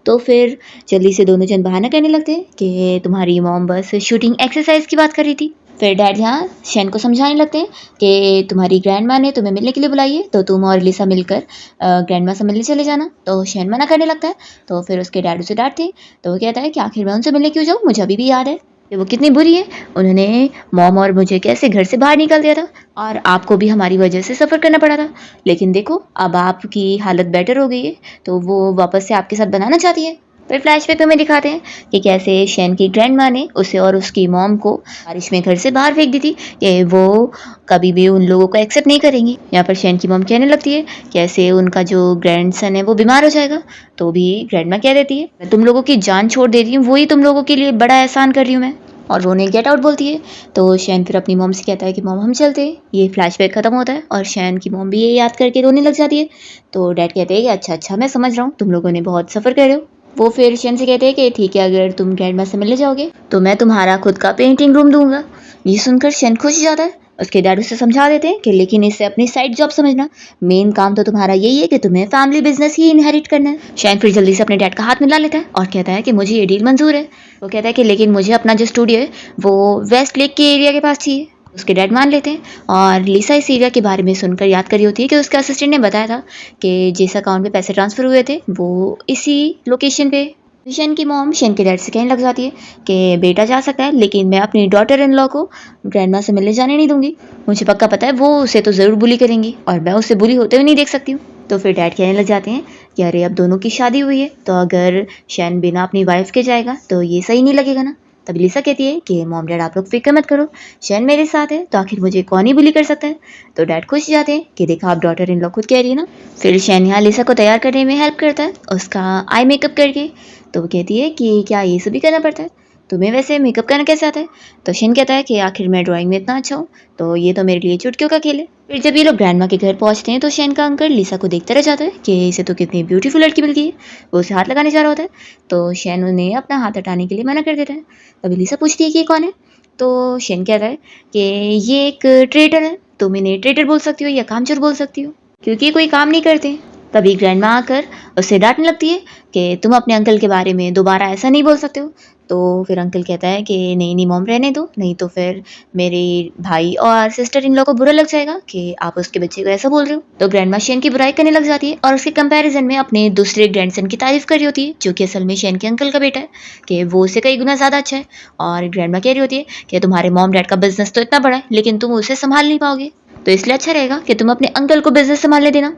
तो फिर जल्दी से दोनों जन बहाना करने लगते हैं कि तुम्हारी मॉम बस शूटिंग एक्सरसाइज की बात कर रही थी। फिर डैड यहाँ शैन को समझाने लगते हैं कि तुम्हारी ग्रैंड माँ ने तुम्हें मिलने के लिए बुलाई है तो तुम और लिसा मिलकर ग्रैंड माँ से मिलने चले जाना। तो शैन मना करने लगता है तो फिर उसके डैड उसे डांटते हैं। तो वो कहता है कि आखिर मैं उनसे मिलने क्यों जाऊँ, मुझे अभी भी याद है कि वो कितनी बुरी है, उन्होंने मॉम और मुझे कैसे घर से बाहर निकाल दिया था और आपको भी हमारी वजह से सफ़र करना पड़ा था। लेकिन देखो अब आपकी हालत बेटर हो गई है तो वो वापस से आपके साथ बनाना चाहती है। फिर फ्लैशबैक में हमें दिखाते हैं कि कैसे शैन की ग्रैंड माँ ने उसे और उसकी मॉम को बारिश में घर से बाहर फेंक दी थी कि वो कभी भी उन लोगों को एक्सेप्ट नहीं करेंगी। यहाँ पर शैन की मॉम कहने लगती है कैसे उनका जो ग्रैंडसन है वो बीमार हो जाएगा। तो भी ग्रैंड माँ कह देती है मैं तुम लोगों की जान छोड़ दे रही हूँ, वही तुम लोगों के लिए बड़ा एहसान कर रही हूँ मैं। और रोने गेट आउट बोलती है। तो शैन फिर अपनी मॉम से कहता है कि मॉम हम चलते हैं। ये फ्लैशबैक खत्म होता है और शैन की मॉम भी ये याद करके रोने लग जाती है। तो डैड कहते हैं कि अच्छा अच्छा मैं समझ रहा हूँ, तुम लोगों ने बहुत सफ़र कर रहे हो। वो फिर शैन से कहते हैं कि ठीक है अगर तुम ग्रैंड माँ से मिलने जाओगे तो मैं तुम्हारा खुद का पेंटिंग रूम दूंगा। ये सुनकर शैन खुश हो जाता है। उसके डैड उसे समझा देते हैं कि लेकिन इसे अपनी साइड जॉब समझना, मेन काम तो तुम्हारा यही है कि तुम्हें फैमिली बिजनेस ही इनहेरिट करना है। शैन फिर जल्दी से अपने डैड का हाथ मिला लेता है और कहता है कि मुझे ये डील मंजूर है। वो कहता है कि लेकिन मुझे अपना जो स्टूडियो है वो वेस्ट लेक के एरिया के पास चाहिए। उसके डैड मान लेते हैं और लिसा इस एरिया के बारे में सुनकर याद करी होती है कि उसके असिस्टेंट ने बताया था कि जिस अकाउंट पे पैसे ट्रांसफ़र हुए थे वो इसी लोकेशन पे। शैन की मॉम शैन के डैड से कहने लग जाती है कि बेटा जा सकता है लेकिन मैं अपनी डॉटर इन लॉ को ग्रैंड माँ से मिलने जाने नहीं दूंगी। मुझे पक्का पता है वो उसे तो ज़रूर बुली करेंगी और मैं उसे बुली होते हुए नहीं देख सकती हूँ। तो फिर डैड कहने लग जाते हैं कि अरे अब दोनों की शादी हुई है तो अगर शैन बिना अपनी वाइफ के जाएगा तो ये सही नहीं लगेगा ना। तब लिसा कहती है कि मॉम डैड आप लोग फिक्र मत करो, शैन मेरे साथ है तो आखिर मुझे कौन ही बुली कर सकता है। तो डैड खुश जाते हैं कि देखा आप डॉटर इन लॉ खुद कह रही है ना। फिर शैन यहाँ लिसा को तैयार करने में हेल्प करता है उसका आई मेकअप करके। तो वो कहती है कि क्या ये सभी करना पड़ता है, तुम्हें वैसे मेकअप करना कैसे आता है। तो शैन कहता है कि आखिर मैं ड्राइंग में इतना अच्छा हूँ तो ये तो मेरे लिए चुटकियों का खेल है। फिर जब ये लोग ग्रैंड माँ के घर पहुँचते हैं तो शैन का अंकल लिसा को देखता रह जाता है कि इसे तो कितनी ब्यूटीफुल लड़की मिल गई है। वो उसे हाथ लगाने जा रहा होता है तो शैन उन्हें अपना हाथ हटाने के लिए मना कर देता है। तभी लिसा पूछती है कि ये कौन है। तो शैन कहता है कि ये एक ट्रेटर है, तुम इन्हें ट्रेटर बोल सकती हो या कामचोर बोल सकती हो क्योंकि ये कोई काम नहीं करते। तभी ग्रैंड माँ आकर उसे डांटने लगती है कि तुम अपने अंकल के बारे में दोबारा ऐसा नहीं बोल सकते हो। तो फिर अंकल कहता है कि नहीं नहीं मॉम रहने दो, नहीं तो फिर मेरे भाई और सिस्टर इन लोग को बुरा लग जाएगा कि आप उसके बच्चे को ऐसा बोल रहे हो। तो ग्रैंड माँ शैन की बुराई करने लग जाती है और उसके कंपैरिजन में अपने दूसरे ग्रैंडसन की तारीफ कर रही होती है जो कि असल में शैन के अंकल का बेटा है कि वो उससे कई गुना ज़्यादा अच्छा है। और ग्रैंड माँ कह रही होती है कि तुम्हारे मॉम डैड का बिजनेस तो इतना बड़ा है लेकिन तुम उसे संभाल नहीं पाओगे, तो इसलिए अच्छा रहेगा कि तुम अपने अंकल को बिजनेस संभालने देना।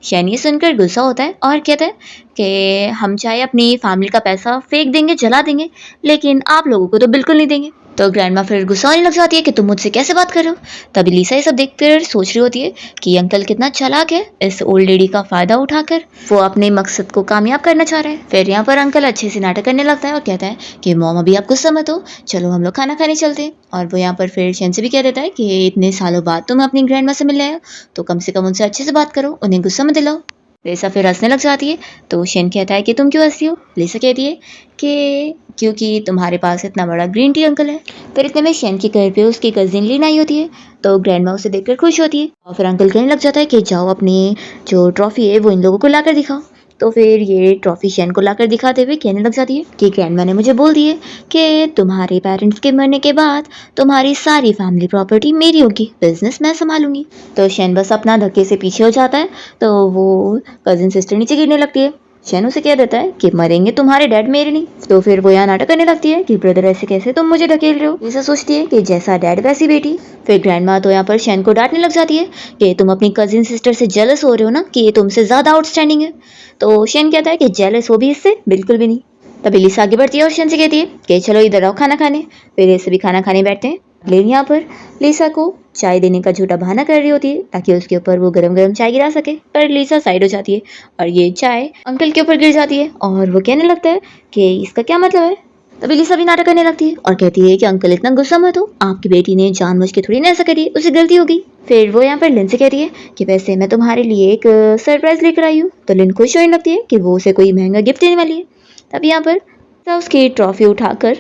शैन ये सुनकर गुस्सा होता है और कहता है कि हम चाहे अपनी फैमिली का पैसा फेंक देंगे, जला देंगे, लेकिन आप लोगों को तो बिल्कुल नहीं देंगे। तो ग्रैंड माँ फिर गुस्सा होने लग जाती है कि तुम मुझसे कैसे बात कर रहे हो। तभी लिसा ये सब देखकर सोच रही होती है कि अंकल कितना चालाक है, इस ओल्ड लेडी का फ़ायदा उठाकर वो अपने मकसद को कामयाब करना चाह रहा है। फिर यहाँ पर अंकल अच्छे से नाटक करने लगता है और कहता है कि मॉम अभी आप गुस्सा मत हो, चलो हम लोग खाना खाने चलते हैं। और वो यहाँ पर फिर शैन से भी कह देता है कि इतने सालों बाद तुम अपनी ग्रैंड माँ से मिलने आए हो तो कम से कम उनसे अच्छे से बात करो, उन्हें गुस्सा मत दिलाओ। लिसा फिर हंसने लग जाती है। तो शैन कहता है कि तुम क्यों हंसती हो। लिसा कहती है कि क्योंकि तुम्हारे पास इतना बड़ा ग्रीन टी अंकल है। फिर इतने में शैन के घर पे उसकी कजिन लीन आई होती है तो ग्रैंड माँ उसे देखकर खुश होती है और फिर अंकल कहने लग जाता है कि जाओ अपनी जो ट्रॉफी है वो इन लोगों को लाकर दिखाओ। तो फिर ये ट्रॉफी शैन को लाकर दिखाते हुए कहने लग जाती है कि ग्रैंड माँ ने मुझे बोल दी है कि तुम्हारे पेरेंट्स के मरने के बाद तुम्हारी सारी फैमिली प्रॉपर्टी मेरी होगी, बिजनेस मैं संभालूंगी। तो शैन बस अपना धक्के से पीछे हो जाता है तो वो कजिन सिस्टर नीचे गिरने लगती है। शैन उसे कह देता है कि मरेंगे तुम्हारे डैड, मेरे नहीं। तो फिर वो यहाँ नाटक करने लगती है कि ब्रदर ऐसे कैसे तुम मुझे ढकेल रहे हो। लिसा सोचती है कि जैसा डैड वैसी बेटी। फिर ग्रैंडमा तो यहाँ पर शैन को डांटने लग जाती है कि तुम अपनी कजिन सिस्टर से जेलस हो रहे हो ना, कि ये तुमसे ज्यादा आउटस्टैंडिंग है। तो शैन कहता है कि जेलस हो भी इससे बिल्कुल भी नहीं। तभी लिसा आगे बढ़ती है और शैन से कहती है कि चलो इधर आओ खाना खाने। फिर ये सभी खाना खाने बैठते हैं। लेकिन यहाँ पर लिसा को चाय देने का झूठा बहाना कर रही होती है ताकि उसके ऊपर वो गरम गरम चाय गिरा सके, पर लिसा साइड हो जाती है और ये चाय अंकल के ऊपर गिर जाती है और वो कहने लगता है कि इसका क्या मतलब है। तभी लिसा भी नाटक करने लगती है और कहती है कि अंकल इतना गुस्सा मत हो, आपकी बेटी ने जानबूझ के थोड़ी ना ऐसा करी, उसे गलती होगी। फिर वो यहाँ पर लिन से कहती है कि वैसे मैं तुम्हारे लिए एक सरप्राइज लेकर आई हूँ। तो लिन खुश होने लगती है कि वो उसे कोई महंगा गिफ्ट देने वाली है। तभी यहाँ पर उसकी ट्रॉफी उठाकर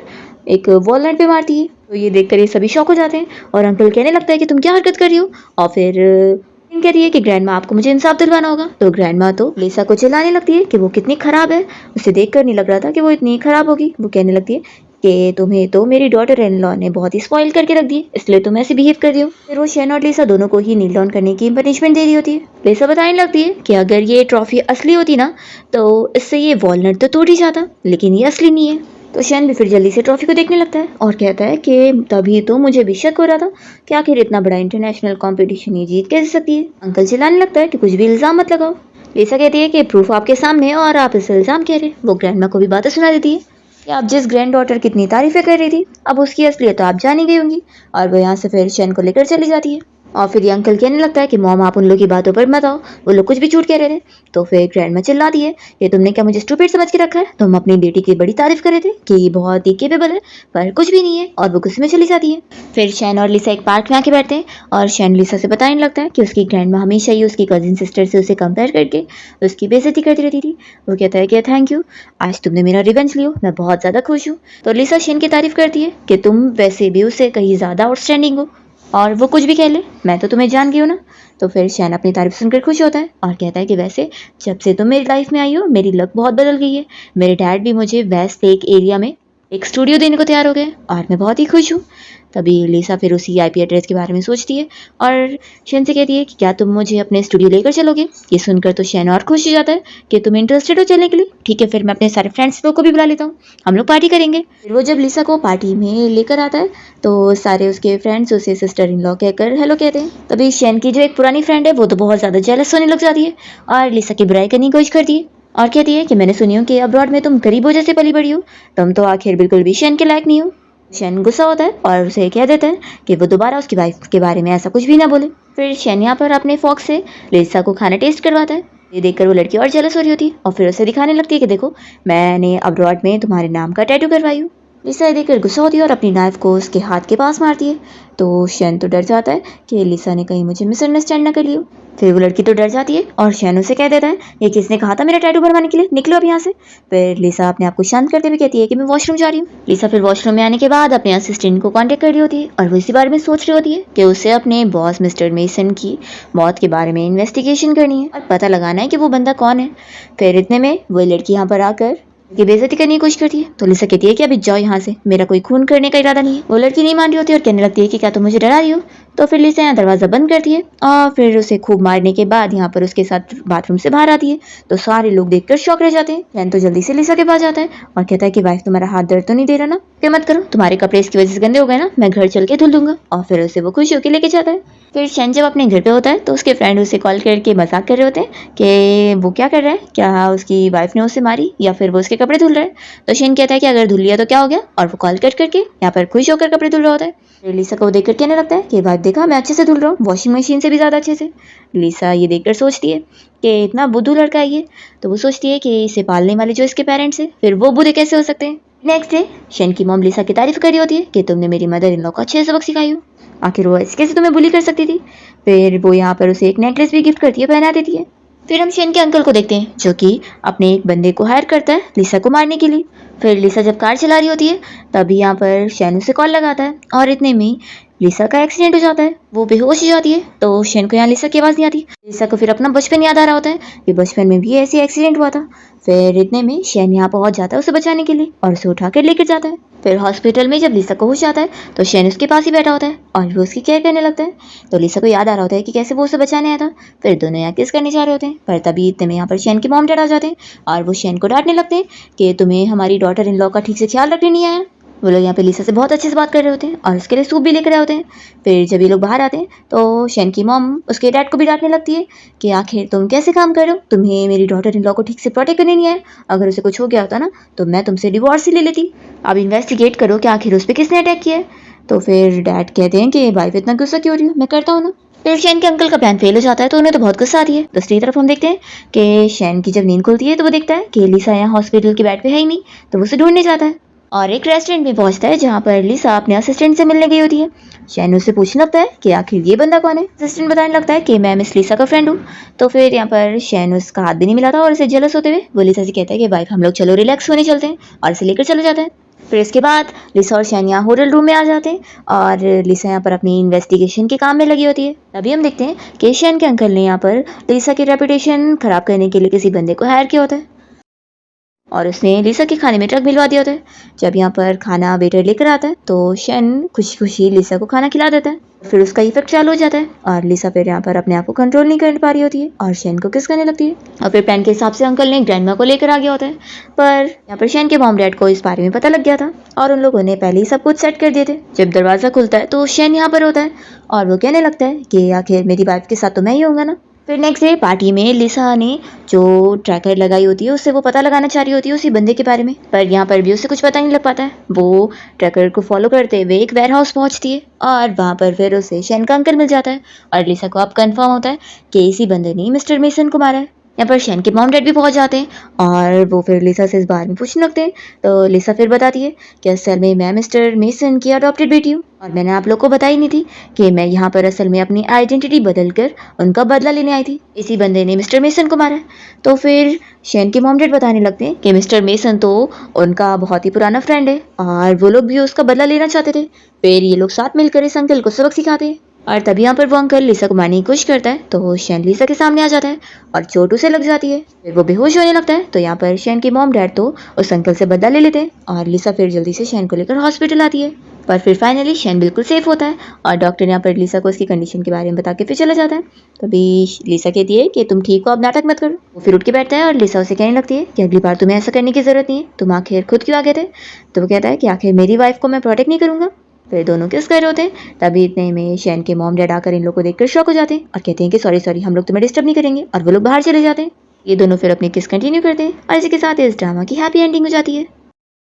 एक वॉलनट पे मारती है। तो ये देखकर ये सभी शॉक हो जाते हैं और अंकल कहने लगता है कि तुम क्या हरकत कर रही हो। और फिर कह रही है कि ग्रैंडमा आपको मुझे इंसाफ दिलवाना होगा। तो ग्रैंडमा तो लिसा को चिल्लाने लगती है कि वो कितनी खराब है, उसे देखकर नहीं लग रहा था कि वो इतनी खराब होगी। वो कहने लगती है कि तुम्हें तो मेरी डॉटर इन लॉ ने बहुत ही स्पॉइल करके रख दी, इसलिए तुम ऐसे बिहेव कर रही हो। फिर वो शैन और लिसा दोनों को ही नील डाउन करने की पनिशमेंट दे रही होती है। लिसा बताने लगती है कि अगर ये ट्रॉफी असली होती ना तो इससे ये वॉलनट तो टूट ही जाता, लेकिन ये असली नहीं है। तो शैन भी फिर जल्दी से ट्रॉफी को देखने लगता है और कहता है कि तभी तो मुझे भी शक हो रहा था कि आखिर इतना बड़ा इंटरनेशनल कंपटीशन ये जीत कैसे सकती है। अंकल चिल्लाने लगता है कि कुछ भी इल्जाम मत लगाओ। लिसा कहती है कि प्रूफ आपके सामने है और आप इस इल्जाम कह रहे। वो ग्रैंडमा को भी बातें सुना देती है कि आप जिस ग्रैंड डॉटर की इतनी तारीफें कर रही थी, अब उसकी असलियत तो आप जानी गई होंगी। और वो यहाँ से फिर शैन को लेकर चली जाती है। और फिर ये अंकल कहने लगता है कि मॉम आप उन लोगों की बातों पर मत आओ, वो लोग कुछ भी झूठ कह रहे थे। तो फिर ग्रैंडमा चिल्लाती है कि तुमने क्या मुझे स्टूपिड समझ के रखा है, तुम अपनी बेटी की बड़ी तारीफ कर रहे थे कि ये बहुत ही केपेबल है, पर कुछ भी नहीं है। और वो गुस्से में चली जाती है। फिर शैन और लिसा एक पार्क में आके बैठते हैं और शैन लिसा से बताने लगता है कि उसकी ग्रैंडमा हमेशा ही उसकी कजिन सिस्टर से उसे कंपेयर करके उसकी बेइज्जती करती रहती थी। वो कहता है कि थैंक यू, आज तुमने मेरा रिवेंज लियो, मैं बहुत ज़्यादा खुश हूँ। तो लिसा शैन की तारीफ करती है कि तुम वैसे भी उससे कहीं ज़्यादा आउटस्टैंडिंग हो और वो कुछ भी कह ले, मैं तो तुम्हें जान गई हूँ ना। तो फिर शैन अपनी तारीफ सुनकर खुश होता है और कहता है कि वैसे जब से तुम मेरी लाइफ में आई हो मेरी लक बहुत बदल गई है। मेरे डैड भी मुझे वेस्ट लेक एरिया में एक स्टूडियो देने को तैयार हो गए और मैं बहुत ही खुश हूँ। तभी लिसा फिर उसी आईपी एड्रेस के बारे में सोचती है और शैन से कहती है कि क्या तुम मुझे अपने स्टूडियो लेकर चलोगे। ये सुनकर तो शैन और खुश हो जाता है कि तुम इंटरेस्टेड हो चलने के लिए। ठीक है, फिर मैं अपने सारे फ्रेंड्स लोग को भी बुला लेता हूँ, हम लोग पार्टी करेंगे। फिर वो जब लिसा को पार्टी में लेकर आता है तो सारे उसके फ्रेंड्स उसे सिस्टर इन लॉ कहकर हेलो कहते हैं। तभी शैन की जो एक पुरानी फ्रेंड है वो तो बहुत ज़्यादा जेलस होने लग जाती है और लिसा की बुराई करने की कोशिश करती है और कहती है कि मैंने सुनी हूँ कि अब्रॉड में तुम गरीबों जैसे पली बड़ी हो, तुम तो आखिर बिल्कुल भी शैन के लायक नहीं हो। शैन गुस्सा होता है और उसे कह देता है कि वो दोबारा उसकी वाइफ के बारे में ऐसा कुछ भी ना बोले। फिर शैन यहाँ पर अपने फॉक्स से लिसा को खाना टेस्ट करवाता है। ये देखकर वो लड़की और जेलस हो रही होती है और फिर उसे दिखाने लगती है कि देखो मैंने अब्रॉड में तुम्हारे नाम का टैटू करवाई हूँ। लिसा ये देखकर गुस्सा होती है और अपनी नाइफ को उसके हाथ के पास मारती है। तो शैन तो डर जाता है कि लिसा ने कहीं मुझे मिसअंडरस्टैंड ना कर लियो। फिर वो लड़की तो डर जाती है और शैन उसे कह देता है ये किसने कहा था मेरा टैटू बनवाने के लिए, निकलो अब यहाँ से। फिर लिसा अपने आप को शांत करते हुए कहती है कि मैं वॉशरूम जा रही हूँ। लिसा फिर वॉशरूम में आने के बाद अपने असिस्टेंट को कांटेक्ट कर रही होती है और वो इसी बारे में सोच रही होती है कि उसे अपने बॉस मिस्टर मेसन की मौत के बारे में इन्वेस्टिगेशन करनी है और पता लगाना है कि वो बंदा कौन है। फिर इतने में वो लड़की यहाँ पर आकर की बेइज्जती करने की कोशिश करती है। तो लिसा कहती है कि अभी जाओ यहाँ से, मेरा कोई खून करने का इरादा नहीं है। वो लड़की नहीं मान रही होती और कहने लगती है कि क्या तुम मुझे डरा रही हो। तो फिर लिसा यहाँ दरवाज़ा बंद करती है और फिर उसे खूब मारने के बाद यहाँ पर उसके साथ बाथरूम से बाहर आती है। तो सारे लोग देखकर शॉक रह जाते हैं। शैन तो जल्दी से लिसा के पास जाता है और कहता है कि वाइफ तुम्हारा हाथ दर्द तो नहीं दे रहा ना, फिर मत करो, तुम्हारे कपड़े इसकी वजह से गंदे हो गए ना, मैं घर चल के धुल दूंगा। और फिर उसे वो खुशी होकर लेके जाता है। फिर शैन जब अपने घर पे होता है तो उसके फ्रेंड उसे कॉल करके मजाक कर रहे होते हैं कि वो क्या कर रहा है, क्या उसकी वाइफ ने उसे मारी या फिर वो उसके कपड़े धुल रहा है। तो शैन कहता है कि अगर धुल लिया तो क्या हो गया, और वो कॉल कट करके यहाँ पर खुश होकर कपड़े धुल रहा होता है। फिर लिसा को देखकर कहने लगता है कि वाइफ देखा मैं अच्छे से धुल रहा हूँ, वॉशिंग मशीन से भी ज़्यादा अच्छे से। लिसा ये देखकर सोचती है कि इतना बुद्धू लड़का है ये। तो वो सोचती है कि इसे पालने वाले जो इसके पेरेंट्स हैं फिर वो बुद्धे कैसे हो सकते हैं। नेक्स्ट डे शैन की मॉम लिसा की तारीफ कर रही होती है कि तुमने मेरी मदर इन लॉ को अच्छे सबक सिखाई हो, आखिर वो ऐसे कैसे तुम्हें बुली कर सकती थी। फिर वो यहाँ पर उसे एक नेकलेस भी गिफ्ट करती है, पहना देती है। फिर हम शैन के अंकल को देखते हैं जो कि अपने एक बंदे को हायर करता है लिसा को मारने के लिए। फिर लिसा जब कार चला रही होती है तभी यहाँ पर शैन उसे कॉल लगाता है और इतने में लिसा का एक्सीडेंट हो जाता है, वो बेहोश हो जाती है। तो शैन को यहाँ लिसा की आवाज़ नहीं आती। लिसा को फिर अपना बचपन याद आ रहा होता है कि बचपन में भी ऐसे एक्सीडेंट हुआ था। फिर इतने में शैन यहाँ पहुंच जाता है उसे बचाने के लिए और उसे उठा कर लेकर जाता है। फिर हॉस्पिटल में जब लिसा को होश आता है तो शैन उसके पास ही बैठा होता है और वो उसकी केयर करने लगता है। तो लिसा को याद आ रहा होता है कि कैसे वो उसे बचाने आया था। फिर दोनों यहाँ किस करने जा रहे होते हैं, पर तभी इतने में यहाँ पर शैन के मॉम डैड आ जाते हैं और वो शैन को डांटने लगते हैं कि तुम्हें हमारी डॉटर इन लॉ का ठीक से ख्याल रखने नहीं आया। वो लोग यहाँ पे लिसा से बहुत अच्छे से बात कर रहे होते हैं और उसके लिए सूप भी लेकर आए होते हैं। फिर जब ये लोग बाहर आते हैं तो शैन की मॉम उसके डैड को भी डांटने लगती है कि आखिर तुम कैसे काम कर रहे हो, तुम्हें मेरी डॉटर इन लॉ को ठीक से प्रोटेक्ट करने नहीं आया। अगर उसे कुछ हो गया होता ना तो मैं तुमसे डिवोर्स ही ले लेती। अब इन्वेस्टिगेट करो कि आखिर उस पर किसने अटैक किया है। तो फिर डैड कहते हैं कि वाइफ इतना गुस्सा क्यों हो रही हो, मैं करता हूँ ना। फिर शैन के अंकल का प्लान फेल हो जाता है तो उन्हें तो बहुत गुस्सा आती है। दूसरी तरफ हम देखते हैं कि शैन की जब नींद खुलती है तो वो देखता है कि लिसा यहाँ हॉस्पिटल के बेड पे है ही नहीं, तो वो उसे ढूंढने जाता है और एक रेस्टोरेंट में पहुंचता है जहाँ पर लिसा अपने असिस्टेंट से मिलने गई होती है। शैन उससे पूछने लगता है कि आखिर ये बंदा कौन है। असिस्टेंट बताने लगता है कि मैं मिस लिसा का फ्रेंड हूँ। तो फिर यहाँ पर शैन उसका हाथ भी नहीं मिलाता और उसे जेलस होते हुए वो लिसा से कहता है कि वाइफ हम लोग चलो रिलैक्स होने चलते हैं और इसे लेकर चले जाते हैं। फिर इसके बाद लिसा और शैन यहाँ होटल रूम में आ जाते हैं और लिसा यहाँ पर अपनी इन्वेस्टिगेशन के काम में लगी होती है। तभी हम देखते हैं कि शैन के अंकल ने यहाँ पर लिसा की रेपुटेशन खराब करने के लिए किसी बंदे को हायर किया होता है और उसने लिसा के खाने में ट्रक भिजवा दिया होता है। जब यहाँ पर खाना वेटर लेकर आता है तो शैन खुशी खुशी लिसा को खाना खिला देता है। फिर उसका इफेक्ट चालू हो जाता है और लिसा फिर यहाँ पर अपने आप को कंट्रोल नहीं कर पा रही होती है और शैन को किस करने लगती है। और फिर प्लान के हिसाब से अंकल ने ग्रैंडमा को लेकर आ गया होता है, पर यहाँ पर शैन के मॉम डैड को इस बारे में पता लग गया था और उन लोगों ने पहले ही सब कुछ सेट कर दिए थे। जब दरवाजा खुलता है तो शैन यहाँ पर होता है और वो कहने लगता है कि आखिर मेरी वाइफ के साथ तो मैं ही होऊंगा ना। फिर नेक्स्ट डे पार्टी में लिसा ने जो ट्रैकर लगाई होती है उससे वो पता लगाना चाह रही होती है उसी बंदे के बारे में, पर यहाँ पर भी उसे कुछ पता नहीं लग पाता है। वो ट्रैकर को फॉलो करते हुए एक वेयर हाउस पहुंचती है और वहाँ पर फिर उसे शैन का अंकल मिल जाता है और लिसा को अब कंफर्म होता है कि इसी बंदे ने मिस्टर मेसन को मारा है। यहाँ पर शैन के मॉम डैड भी पहुंच जाते हैं और वो फिर लिसा से इस बारे में पूछने लगते हैं। तो लिसा फिर बताती है कि असल में मैं मिस्टर मेसन की अडॉप्टेड बेटी हूँ और मैंने आप लोग को बताई नहीं थी कि मैं यहाँ पर असल में अपनी आइडेंटिटी बदल कर उनका बदला लेने आई थी। इसी बंदे ने मिस्टर मेसन को मारा है। तो फिर शैन के मॉम डैड बताने लगते हैं कि मिस्टर मेसन तो उनका बहुत ही पुराना फ्रेंड है और वो लोग भी उसका बदला लेना चाहते थे। फिर ये लोग साथ मिलकर इस अंकल को सबक सिखाते हैं और तभी यहाँ पर वो अंकल लिसा को मारने की कोशिश करता है तो शैन लिसा के सामने आ जाता है और चोट उसे लग जाती है। फिर वो बेहोश होने लगता है तो यहाँ पर शैन के मॉम डैड तो उस अंकल से बदला ले लेते हैं और लिसा फिर जल्दी से शैन को लेकर हॉस्पिटल आती है। पर फिर फाइनली शैन बिल्कुल सेफ होता है और डॉक्टर यहाँ पर लिसा को उसकी कंडीशन के बारे में बता के फिर चला जाता है। तभी लिसा कहती है कि तुम ठीक हो, अब नाटक मत करो। वो फिर उठ के बैठता है और लिसा उसे कहने लगती है कि अगली बार तुम्हें ऐसा करने की जरूरत नहीं है, तुम आखिर खुद क्यों आ गए थे। तो वो कहता है कि आखिर मेरी वाइफ को मैं प्रोटेक्ट नहीं करूंगा। फिर दोनों किस कर रहे होते हैं। तभी इतने में शैन के मॉम डैड आकर इन लोगों को देखकर शॉक हो जाते हैं और कहते हैं कि सॉरी हम लोग तुम्हें डिस्टर्ब नहीं करेंगे और वो लोग बाहर चले जाते हैं। ये दोनों फिर अपनी किस कंटिन्यू करते हैं और इसी के साथ इस ड्रामा की हैप्पी एंडिंग हो जाती है।